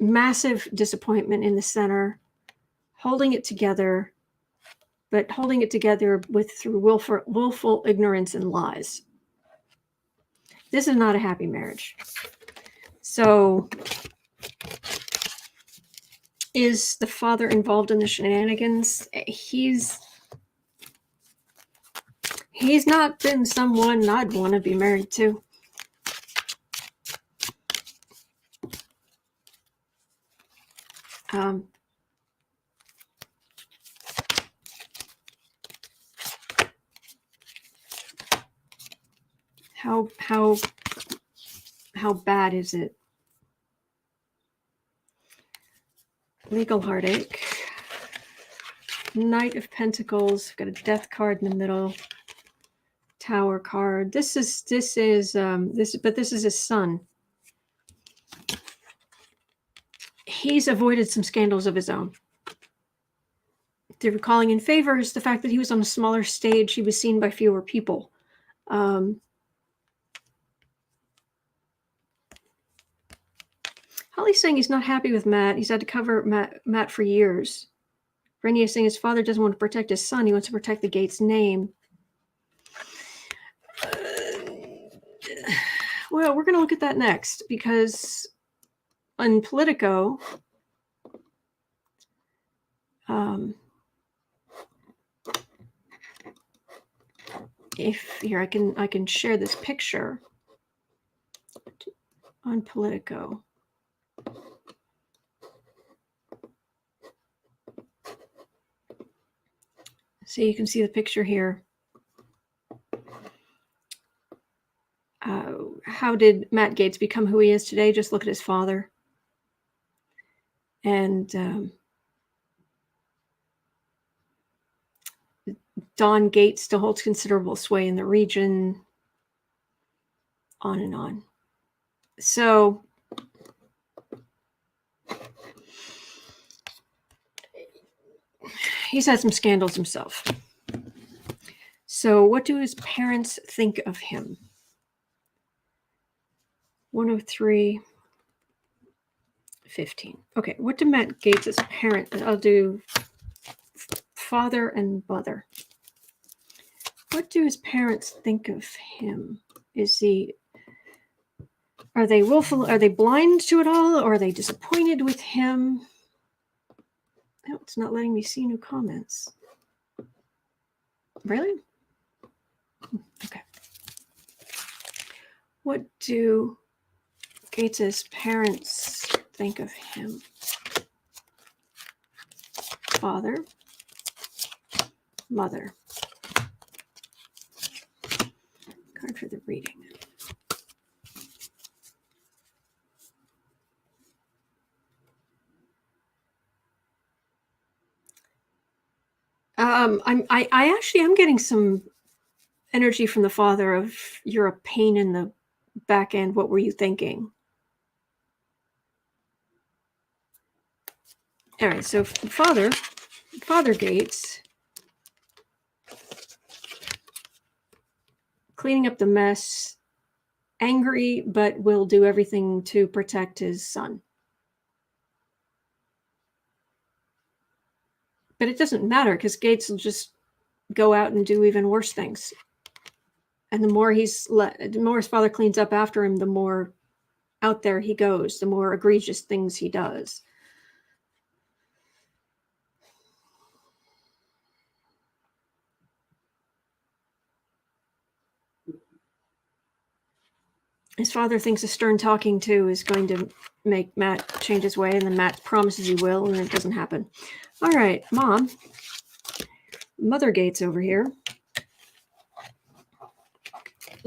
Speaker 1: Massive disappointment in the center, holding it together, but holding it together through willful ignorance and lies. This is not a happy marriage. So, is the father involved in the shenanigans? He's not been someone I'd want to be married to. How bad is it? Legal heartache. Knight of Pentacles. Got a death card in the middle. Tower card. This is his son. He's avoided some scandals of his own. They're calling in favor is the fact that he was on a smaller stage. He was seen by fewer people. Holly's saying he's not happy with Matt. He's had to cover Matt for years. Rennie is saying his father doesn't want to protect his son. He wants to protect the Gaetz name. Well, we're going to look at that next, because on Politico, if here I can share this picture on Politico. So you can see the picture here. How did Matt Gaetz become who he is today? Just look at his father. And Don Gaetz still holds considerable sway in the region. On and on. So he's had some scandals himself. So what do his parents think of him? 103:15. Okay, what do Matt Gaetz' parents? I'll do father and mother. What do his parents think of him? Are they willful? Are they blind to it all? Or are they disappointed with him? Oh, it's not letting me see new comments. Really? Okay. What do Gaetz' parents think of him? Father, mother. Card for the reading. I actually am getting some energy from the father of, you're a pain in the back end. What were you thinking? All right, so Father Gaetz, cleaning up the mess, angry, but will do everything to protect his son. But it doesn't matter, because Gaetz will just go out and do even worse things. And the more his father cleans up after him, the more out there he goes, the more egregious things he does. His father thinks a stern talking to is going to make Matt change his way, and then Matt promises he will, and it doesn't happen. All right, Mom. Mother Gaetz over here.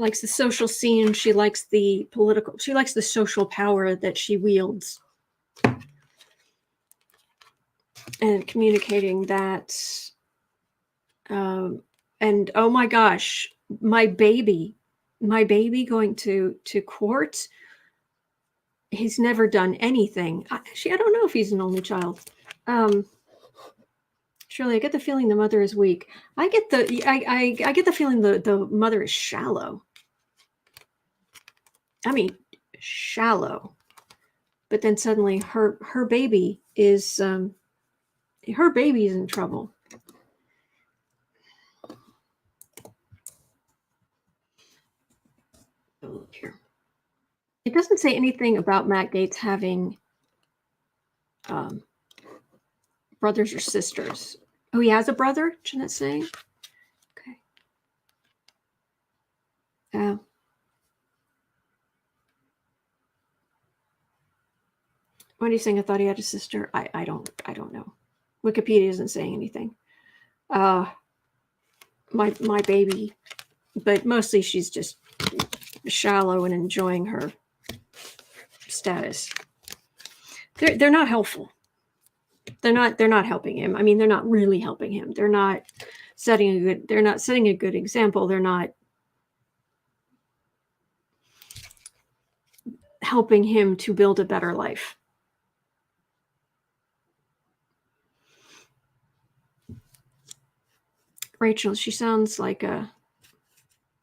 Speaker 1: likes the social scene. She likes the political. She likes the social power that she wields, and communicating that. And oh my gosh, my baby going to court. He's never done anything. Actually, I don't know if he's an only child. Shirley, I get the feeling the mother is weak. I get the feeling the mother is shallow. I mean, shallow. But then suddenly her baby is in trouble. Look here. It doesn't say anything about Matt Gaetz having brothers or sisters. Oh, he has a brother, Jeanette's saying? Okay. What are you saying? I thought he had a sister. I don't know. Wikipedia isn't saying anything. My baby, but mostly she's just shallow and enjoying her status. They're not helpful. They're not helping him. I mean, they're not really helping him. They're not setting a good example. They're not helping him to build a better life. Rachel, she sounds like an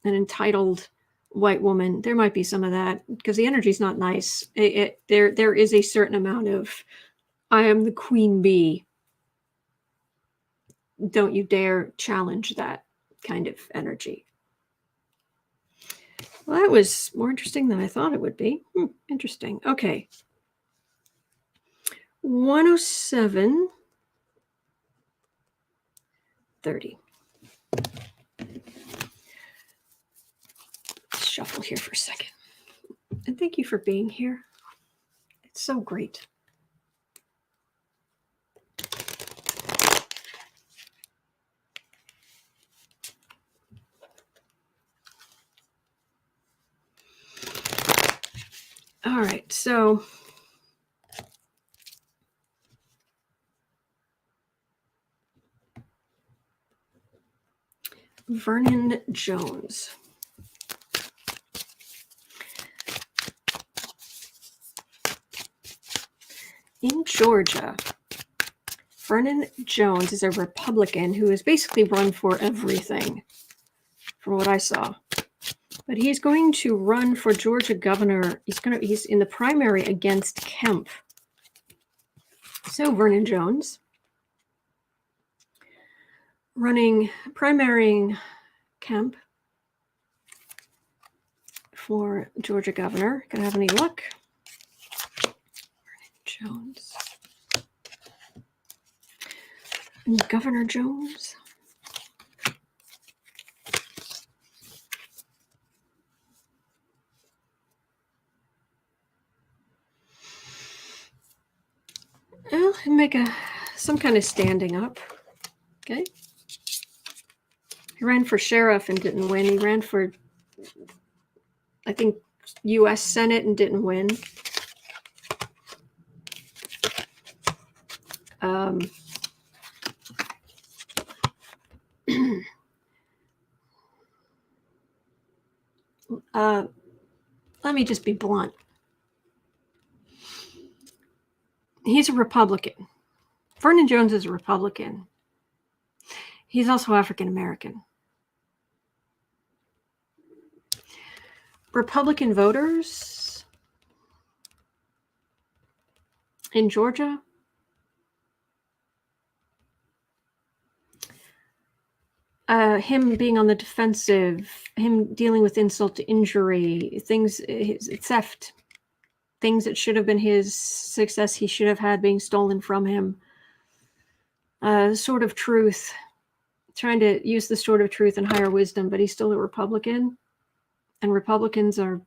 Speaker 1: entitled white woman. There might be some of that because the energy's not nice. There is a certain amount of, I am the queen bee. Don't you dare challenge that kind of energy. Well, that was more interesting than I thought it would be. Interesting. Okay. 107:30. Shuffle here for a second. And thank you for being here. It's so great. All right, so Vernon Jones. In Georgia, Vernon Jones is a Republican who has basically run for everything, from what I saw. But he's going to run for Georgia governor. He's in the primary against Kemp. So Vernon Jones primarying Kemp for Georgia governor. Gonna have any luck? Vernon Jones. And Governor Jones. Well, make some kind of standing up. Okay. He ran for sheriff and didn't win. He ran for, I think, U.S. Senate and didn't win. Let me just be blunt. He's a Republican. Vernon Jones is a Republican. He's also African American. Republican voters in Georgia him being on the defensive, him dealing with insult to injury, theft, things that should have been his, success he should have had being stolen from him. Sword of truth, trying to use the sword of truth and higher wisdom, but he's still a Republican. And Republicans are,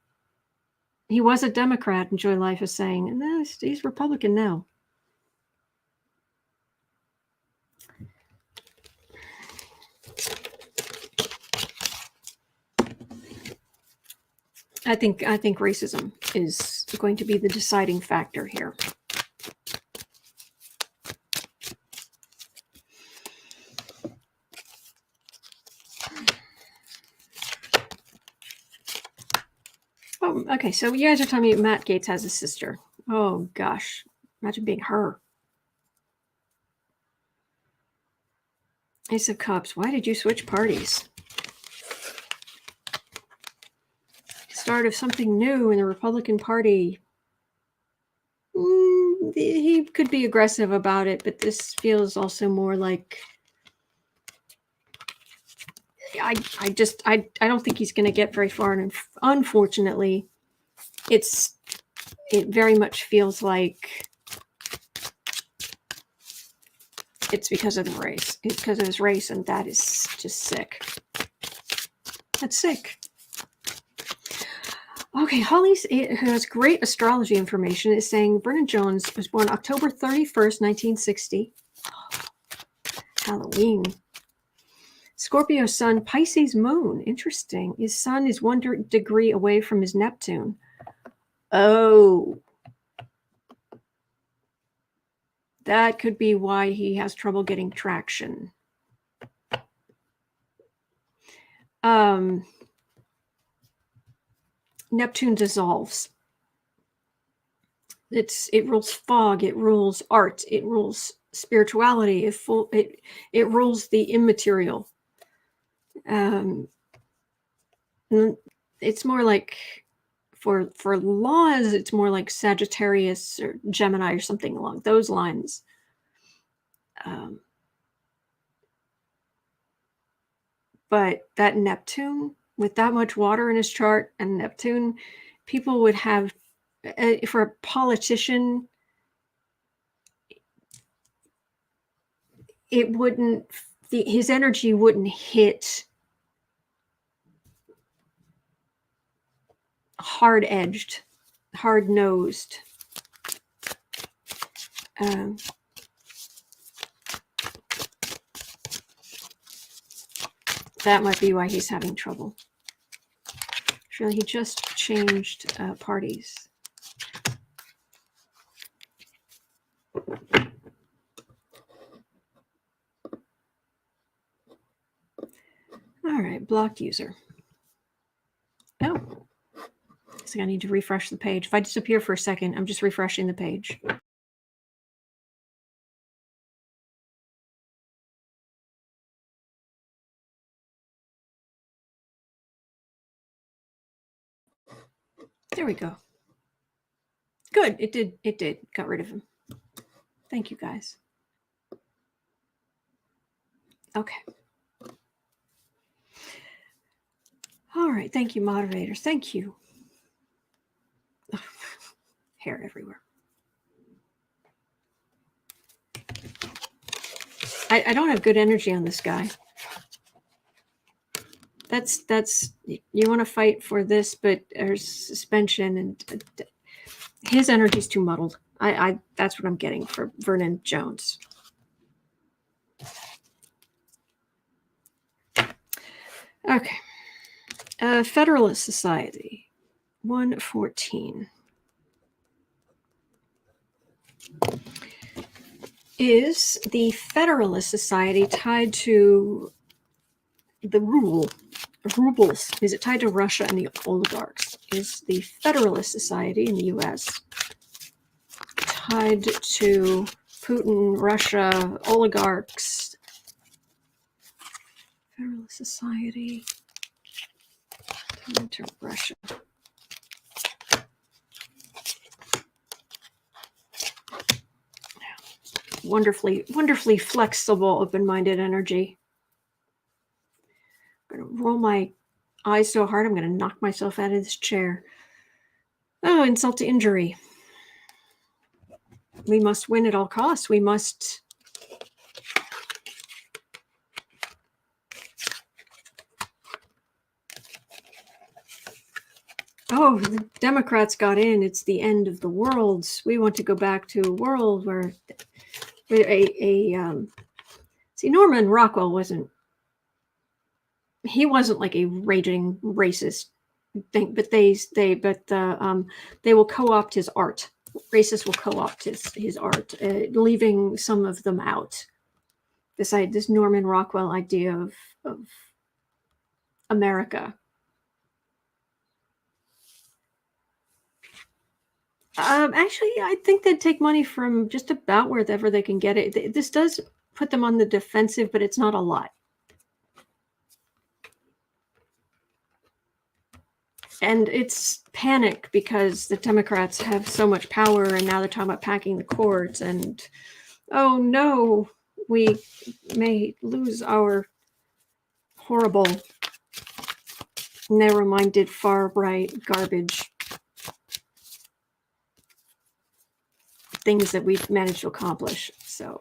Speaker 1: he was a Democrat, Enjoy Life is saying, and he's Republican now. I think racism is going to be the deciding factor here. Oh, okay. So you guys are telling me Matt Gaetz has a sister. Oh gosh, imagine being her. Ace of Cups. Why did you switch parties? Start of something new in the Republican Party. He could be aggressive about it, but this feels also more like I don't think he's going to get very far, and unfortunately, it very much feels like it's because of the race. It's because of his race, and that is just sick. That's sick. Okay, Holly, who has great astrology information, is saying Vernon Jones was born October 31st, 1960. Halloween. Scorpio sun, Pisces moon. Interesting. His sun is 1 degree away from his Neptune. Oh. That could be why he has trouble getting traction. Neptune dissolves. It rules fog, it rules art, it rules spirituality, it rules the immaterial. It's more like for laws, it's more like Sagittarius or Gemini or something along those lines. But that Neptune, with that much water in his chart, and Neptune, people would have, for a politician, it wouldn't, his energy wouldn't hit hard-edged, hard-nosed. That might be why he's having trouble. Actually, he just changed parties. All right, blocked user. Oh, so I need to refresh the page. If I disappear for a second, I'm just refreshing the page. There we go. Good. It did. Got rid of him. Thank you, guys. Okay. All right. Thank you, moderators. Thank you. Hair everywhere. I don't have good energy on this guy. That's you want to fight for this, but there's suspension, and his energy's too muddled. That's what I'm getting for Vernon Jones. Okay. Federalist Society, 114. Is the Federalist Society tied to the rubles? Is it tied to Russia and the oligarchs? Is the Federalist Society in the U.S. tied to Putin, Russia, oligarchs? Federalist Society tied to Russia. Wonderfully flexible, open-minded energy. I'm going to roll my eyes so hard I'm going to knock myself out of this chair. Oh, insult to injury. We must win at all costs. We must... Oh, the Democrats got in. It's the end of the world. We want to go back to a world where see, Norman Rockwell wasn't like a raging racist think, but they will co-opt his art. Racists will co-opt his art, leaving some of them out. This Norman Rockwell idea of America. Actually, I think they'd take money from just about wherever they can get it. This does put them on the defensive, but it's not a lot. And it's panic because the Democrats have so much power, and now they're talking about packing the courts, and oh no, we may lose our horrible, narrow-minded, far-right garbage things that we've managed to accomplish. So,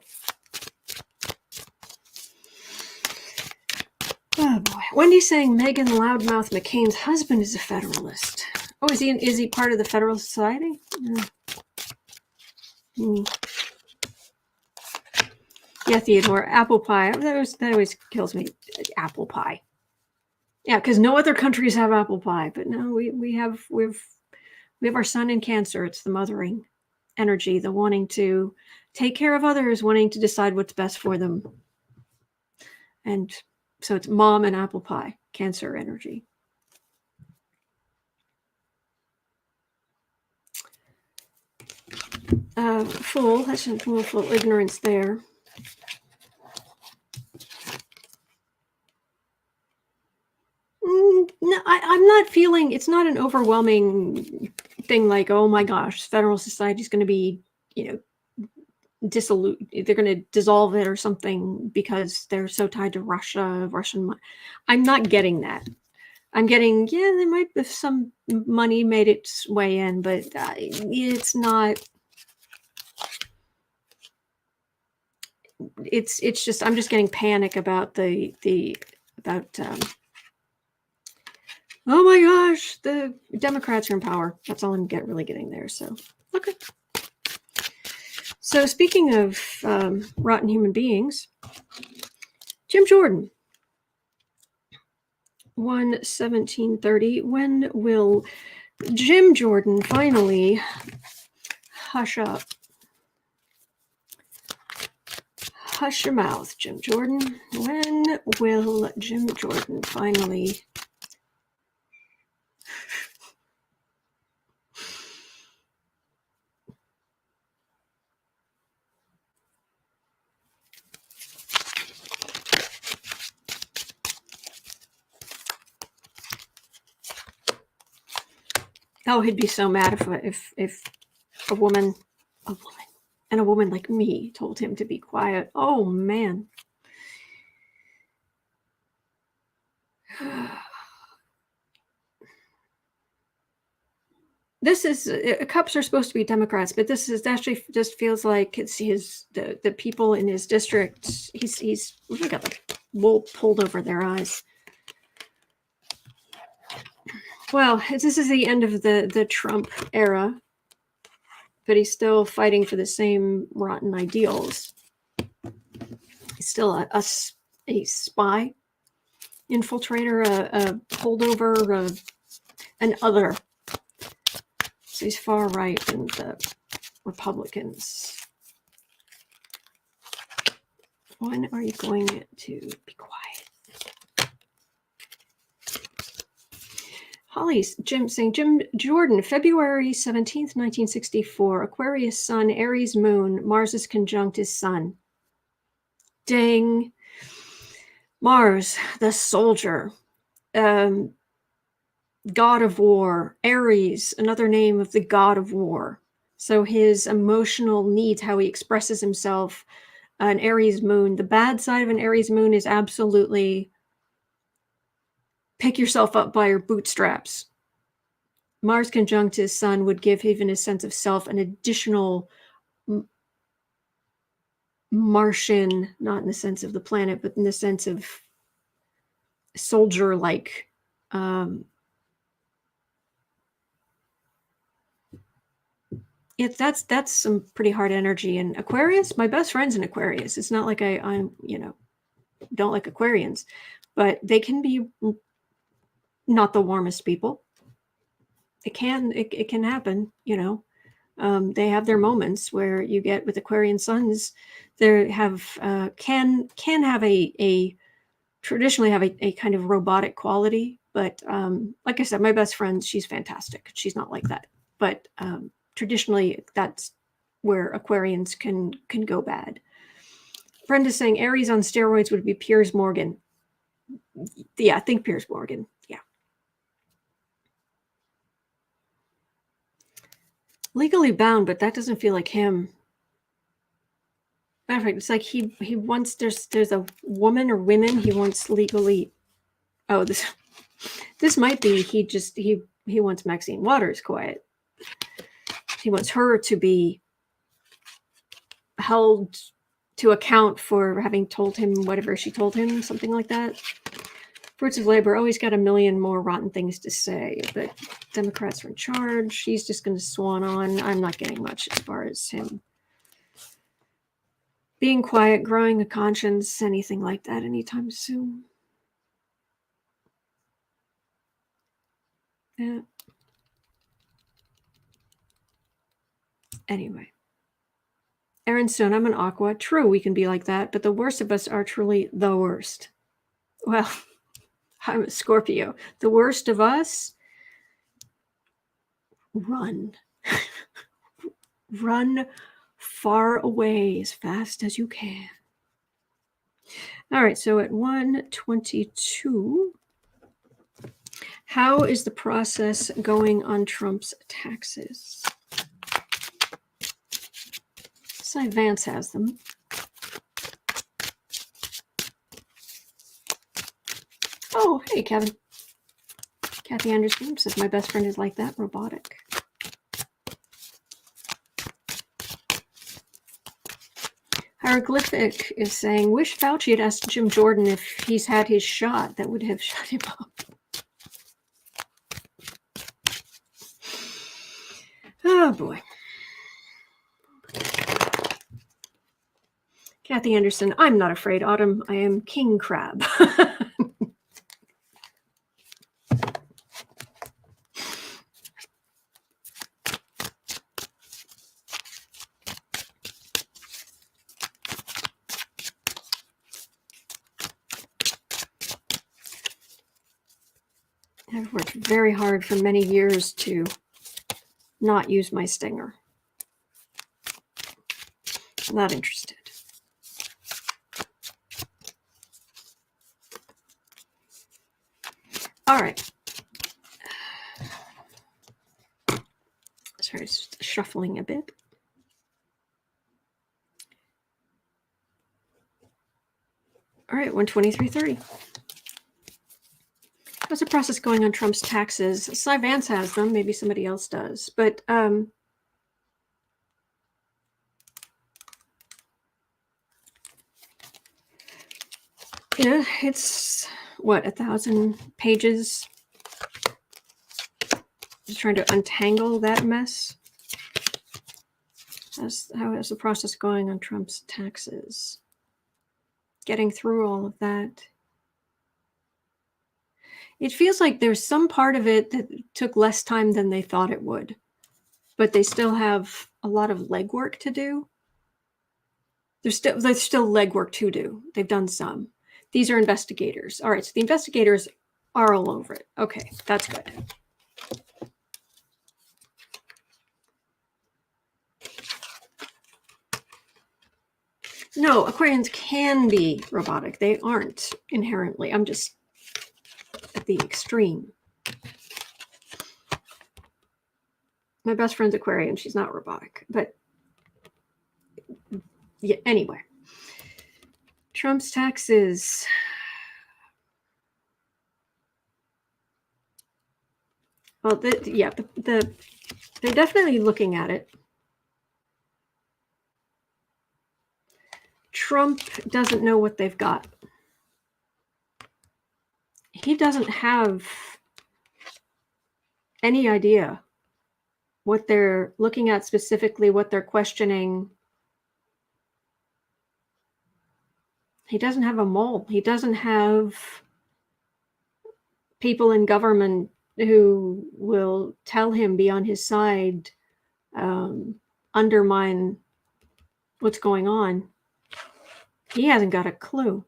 Speaker 1: oh boy. Wendy's saying Megan Loudmouth McCain's husband is a Federalist. Oh, is he part of the Federalist Society? Yeah, Theodore, apple pie. That always kills me. Apple pie. Yeah, because no other countries have apple pie, but no, we have our sun in Cancer. It's the mothering energy, the wanting to take care of others, wanting to decide what's best for them. And so it's mom and apple pie, Cancer energy. Fool, that's a full ignorance there. No, I'm not feeling, it's not an overwhelming thing like, oh my gosh, Federalist Society is going to be, dissolute. They're going to dissolve it or something because they're so tied to Russian money. I'm not getting that. I'm getting, yeah, there might be some money made its way in, but it's not. It's just, I'm just getting panic about oh my gosh, the Democrats are in power. That's all I'm really getting there. So, okay. So speaking of rotten human beings, Jim Jordan, 1/17/30. When will Jim Jordan finally hush up? Hush your mouth, Jim Jordan. When will Jim Jordan finally... Oh, he'd be so mad if a woman like me told him to be quiet. Oh, man. This is, cups are supposed to be Democrats, but this is actually just feels like it's the people in his district. He's got the wool pulled over their eyes. Well, this is the end of the Trump era, but he's still fighting for the same rotten ideals. He's still a spy, infiltrator, a holdover, an other. So he's far right than the Republicans. When are you going to be quiet? Holly's Jim Jordan, February 17th, 1964. Aquarius sun, Aries moon, Mars is conjunct his sun. Ding. Mars, the soldier, god of war. Aries, another name of the god of war. So his emotional needs, how he expresses himself, an Aries moon. The bad side of an Aries moon is absolutely pick yourself up by your bootstraps. Mars conjunct his sun would give even his sense of self an additional Martian, not in the sense of the planet, but in the sense of soldier-like. That's some pretty hard energy. And Aquarius, my best friend's an Aquarius. It's not like I'm don't like Aquarians, but they can be not the warmest people. it can happen, you know. They have their moments where you get with Aquarian suns, they have can have a traditionally have a kind of robotic quality, but like I said, my best friend, she's fantastic. She's not like that, but traditionally that's where Aquarians can go bad. Brenda's saying Aries on steroids would be Piers Morgan. Yeah, I think Piers Morgan. Yeah. Legally bound, but that doesn't feel like him. Matter of fact, it's like he wants, there's a woman or women he wants legally. Oh, this might be he wants Maxine Waters quiet. He wants her to be held to account for having told him whatever she told him, something like that. Fruits of labor always got a million more rotten things to say, but Democrats are in charge. He's just going to swan on. I'm not getting much as far as him being quiet, growing a conscience, anything like that anytime soon. Yeah. Anyway. Aaron Stone, I'm an Aqua. True, we can be like that, but the worst of us are truly the worst. Well, I'm a Scorpio. The worst of us, run. Run far away as fast as you can. All right, so at 1:22, how is the process going on Trump's taxes? Cy Vance has them. Oh, hey, Kevin. Kathy Anderson says, my best friend is like that, robotic. Hieroglyphic is saying, wish Fauci had asked Jim Jordan if he's had his shot. That would have shut him up. Oh, boy. Kathy Anderson, I'm not afraid, Autumn. I am King Crab. I've worked very hard for many years to not use my stinger. I'm not interested. All right. Sorry, just shuffling a bit. All right, 123.30. How's the process going on Trump's taxes? Cy Vance has them. Maybe somebody else does. But yeah, it's what, 1,000 pages. Just trying to untangle that mess. How is the process going on Trump's taxes? Getting through all of that. It feels like there's some part of it that took less time than they thought it would, but they still have a lot of legwork to do. There's still legwork to do. They've done some. These are investigators. All right, so the investigators are all over it. Okay, that's good. No, Aquarians can be robotic. They aren't inherently. I'm just at the extreme. My best friend's Aquarian. She's not robotic, but yeah, anyway. Trump's taxes. Well, they're definitely looking at it. Trump doesn't know what they've got. He doesn't have any idea what they're looking at specifically, what they're questioning. He doesn't have a mole. He doesn't have people in government who will tell him, be on his side, undermine what's going on, he hasn't got a clue.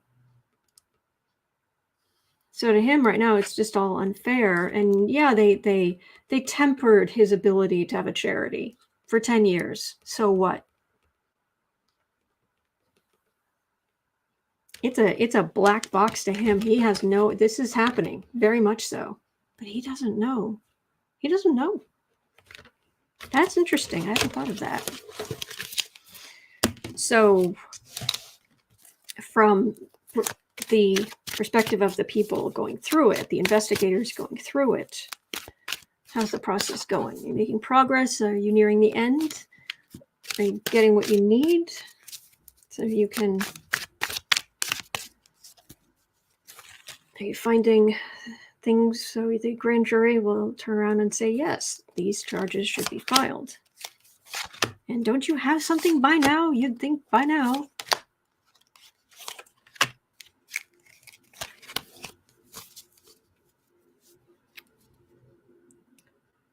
Speaker 1: So to him right now, it's just all unfair. And yeah, they tempered his ability to have a charity for 10 years. So what? It's a black box to him. He has no, this is happening, very much so. But he doesn't know. He doesn't know. That's interesting. I hadn't thought of that. So from the perspective of the people going through it, the investigators going through it, how's the process going? Are you making progress? Are you nearing the end? Are you getting what you need so you can... Are you finding things so the grand jury will turn around and say, yes, these charges should be filed? And don't you have something by now? You'd think by now.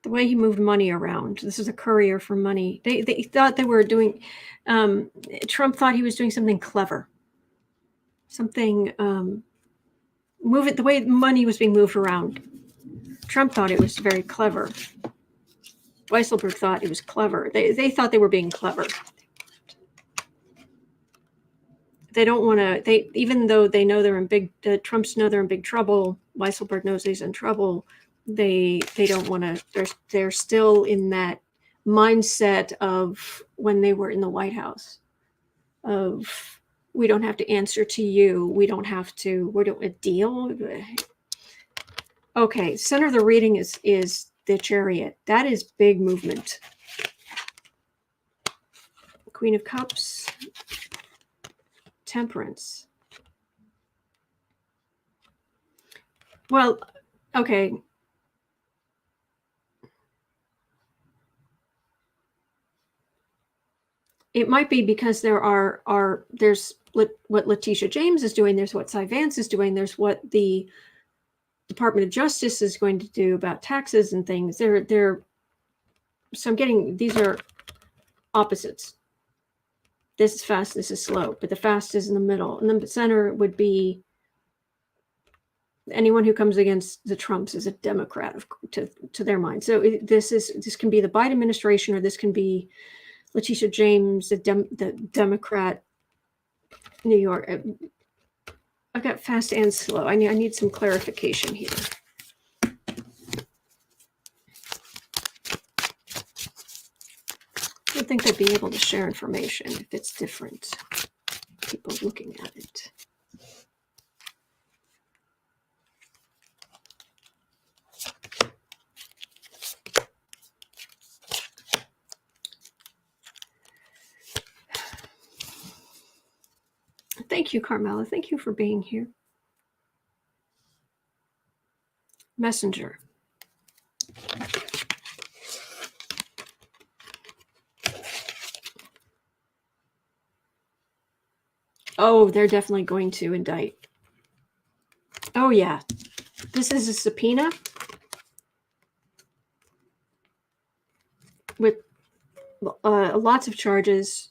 Speaker 1: The way he moved money around. This is a courier for money. They thought they were doing... Trump thought he was doing something clever. Something... move it the way money was being moved around. Trump thought it was very clever. Weisselberg thought it was clever. They thought they were being clever. They don't want to. Even though they know they're in big. Trumps know they're in big trouble. Weisselberg knows he's in trouble. They don't want to. They're still in that mindset of when they were in the White House. Of, we don't have to answer to you. We don't have to. We're doing a deal. Okay, center of the reading is the Chariot. That is big movement. Queen of Cups, Temperance. Well, okay. It might be because there's what Letitia James is doing, there's what Cy Vance is doing, there's what the Department of Justice is going to do about taxes and things. So I'm getting, these are opposites. This is fast, this is slow, but the fast is in the middle. And then the center would be anyone who comes against the Trumps is a Democrat to their mind. So this can be the Biden administration, or this can be Letitia James, the Democrat, New York. I've got fast and slow. I need some clarification here. I don't think they'd be able to share information if it's different. People looking at it. Thank you, Carmela. Thank you for being here. Messenger. Oh, they're definitely going to indict. Oh, yeah. This is a subpoena with lots of charges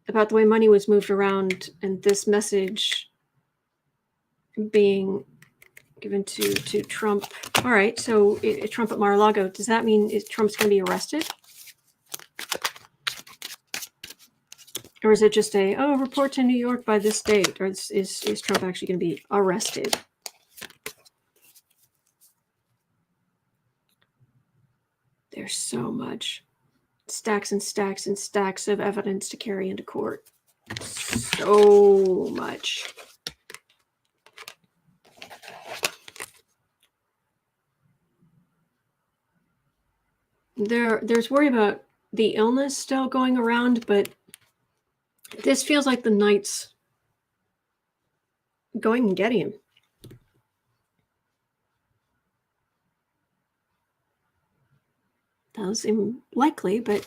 Speaker 1: about the way money was moved around, and this message being given to Trump. All right, so Trump at Mar-a-Lago, does that mean Trump's going to be arrested? Or is it just report to New York by this date? Or is Trump actually going to be arrested? There's so much. Stacks and stacks and stacks of evidence to carry into court. So much. There's worry about the illness still going around, but this feels like the Knights going and getting him. Doesn't seem likely, but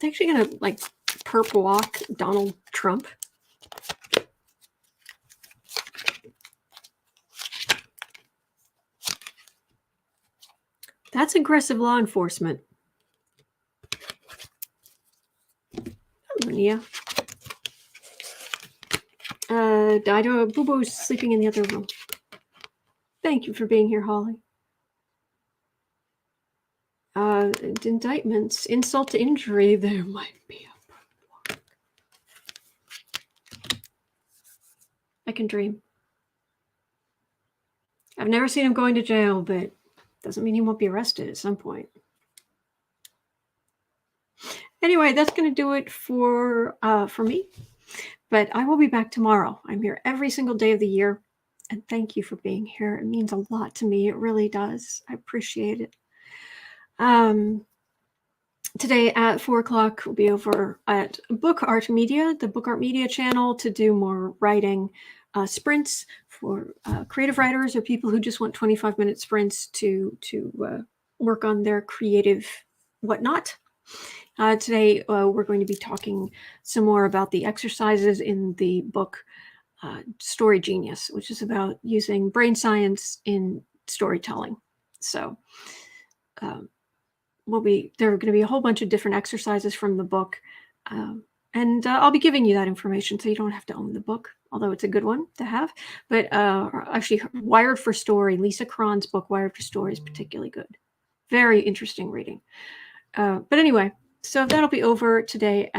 Speaker 1: they're actually gonna perp walk Donald Trump. That's aggressive law enforcement. Yeah. Dido Boo-Boo's sleeping in the other room. Thank you for being here, Holly. Indictments, insult to injury, there might be a problem. I can dream. I've never seen him going to jail, but doesn't mean he won't be arrested at some point. Anyway, that's going to do it for me. But I will be back tomorrow. I'm here every single day of the year. And thank you for being here. It means a lot to me. It really does. I appreciate it. Today at 4 o'clock, we'll be over at Book Art Media, the Book Art Media channel, to do more writing sprints for creative writers or people who just want 25-minute sprints to work on their creative whatnot. Today, we're going to be talking some more about the exercises in the book Story Genius, which is about using brain science in storytelling. So there are going to be a whole bunch of different exercises from the book. And I'll be giving you that information so you don't have to own the book, although it's a good one to have. But actually, Wired for Story, Lisa Cron's book, Wired for Story, is particularly good. Very interesting reading. But anyway, so that'll be over today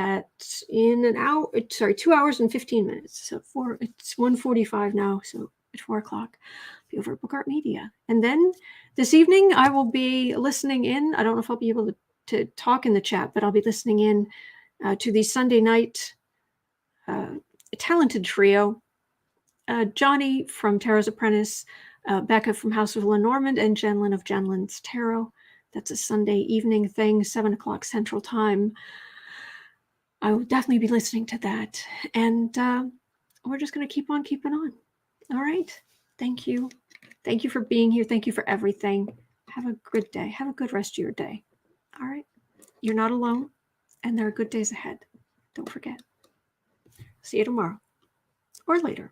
Speaker 1: in an hour. 2 hours and 15 minutes. So it's 1:45 now. So at 4 o'clock, I'll be over at Book Art Media. And then this evening, I will be listening in. I don't know if I'll be able to talk in the chat, but I'll be listening in to the Sunday night talented trio, Johnny from Tarot's Apprentice, Becca from House of Lenormand, and Jenlyn of Jenlyn's Tarot. That's a Sunday evening thing, 7 o'clock Central Time. I will definitely be listening to that. And we're just going to keep on keeping on. All right. Thank you. Thank you for being here. Thank you for everything. Have a good day. Have a good rest of your day. All right. You're not alone. And there are good days ahead. Don't forget. See you tomorrow or later.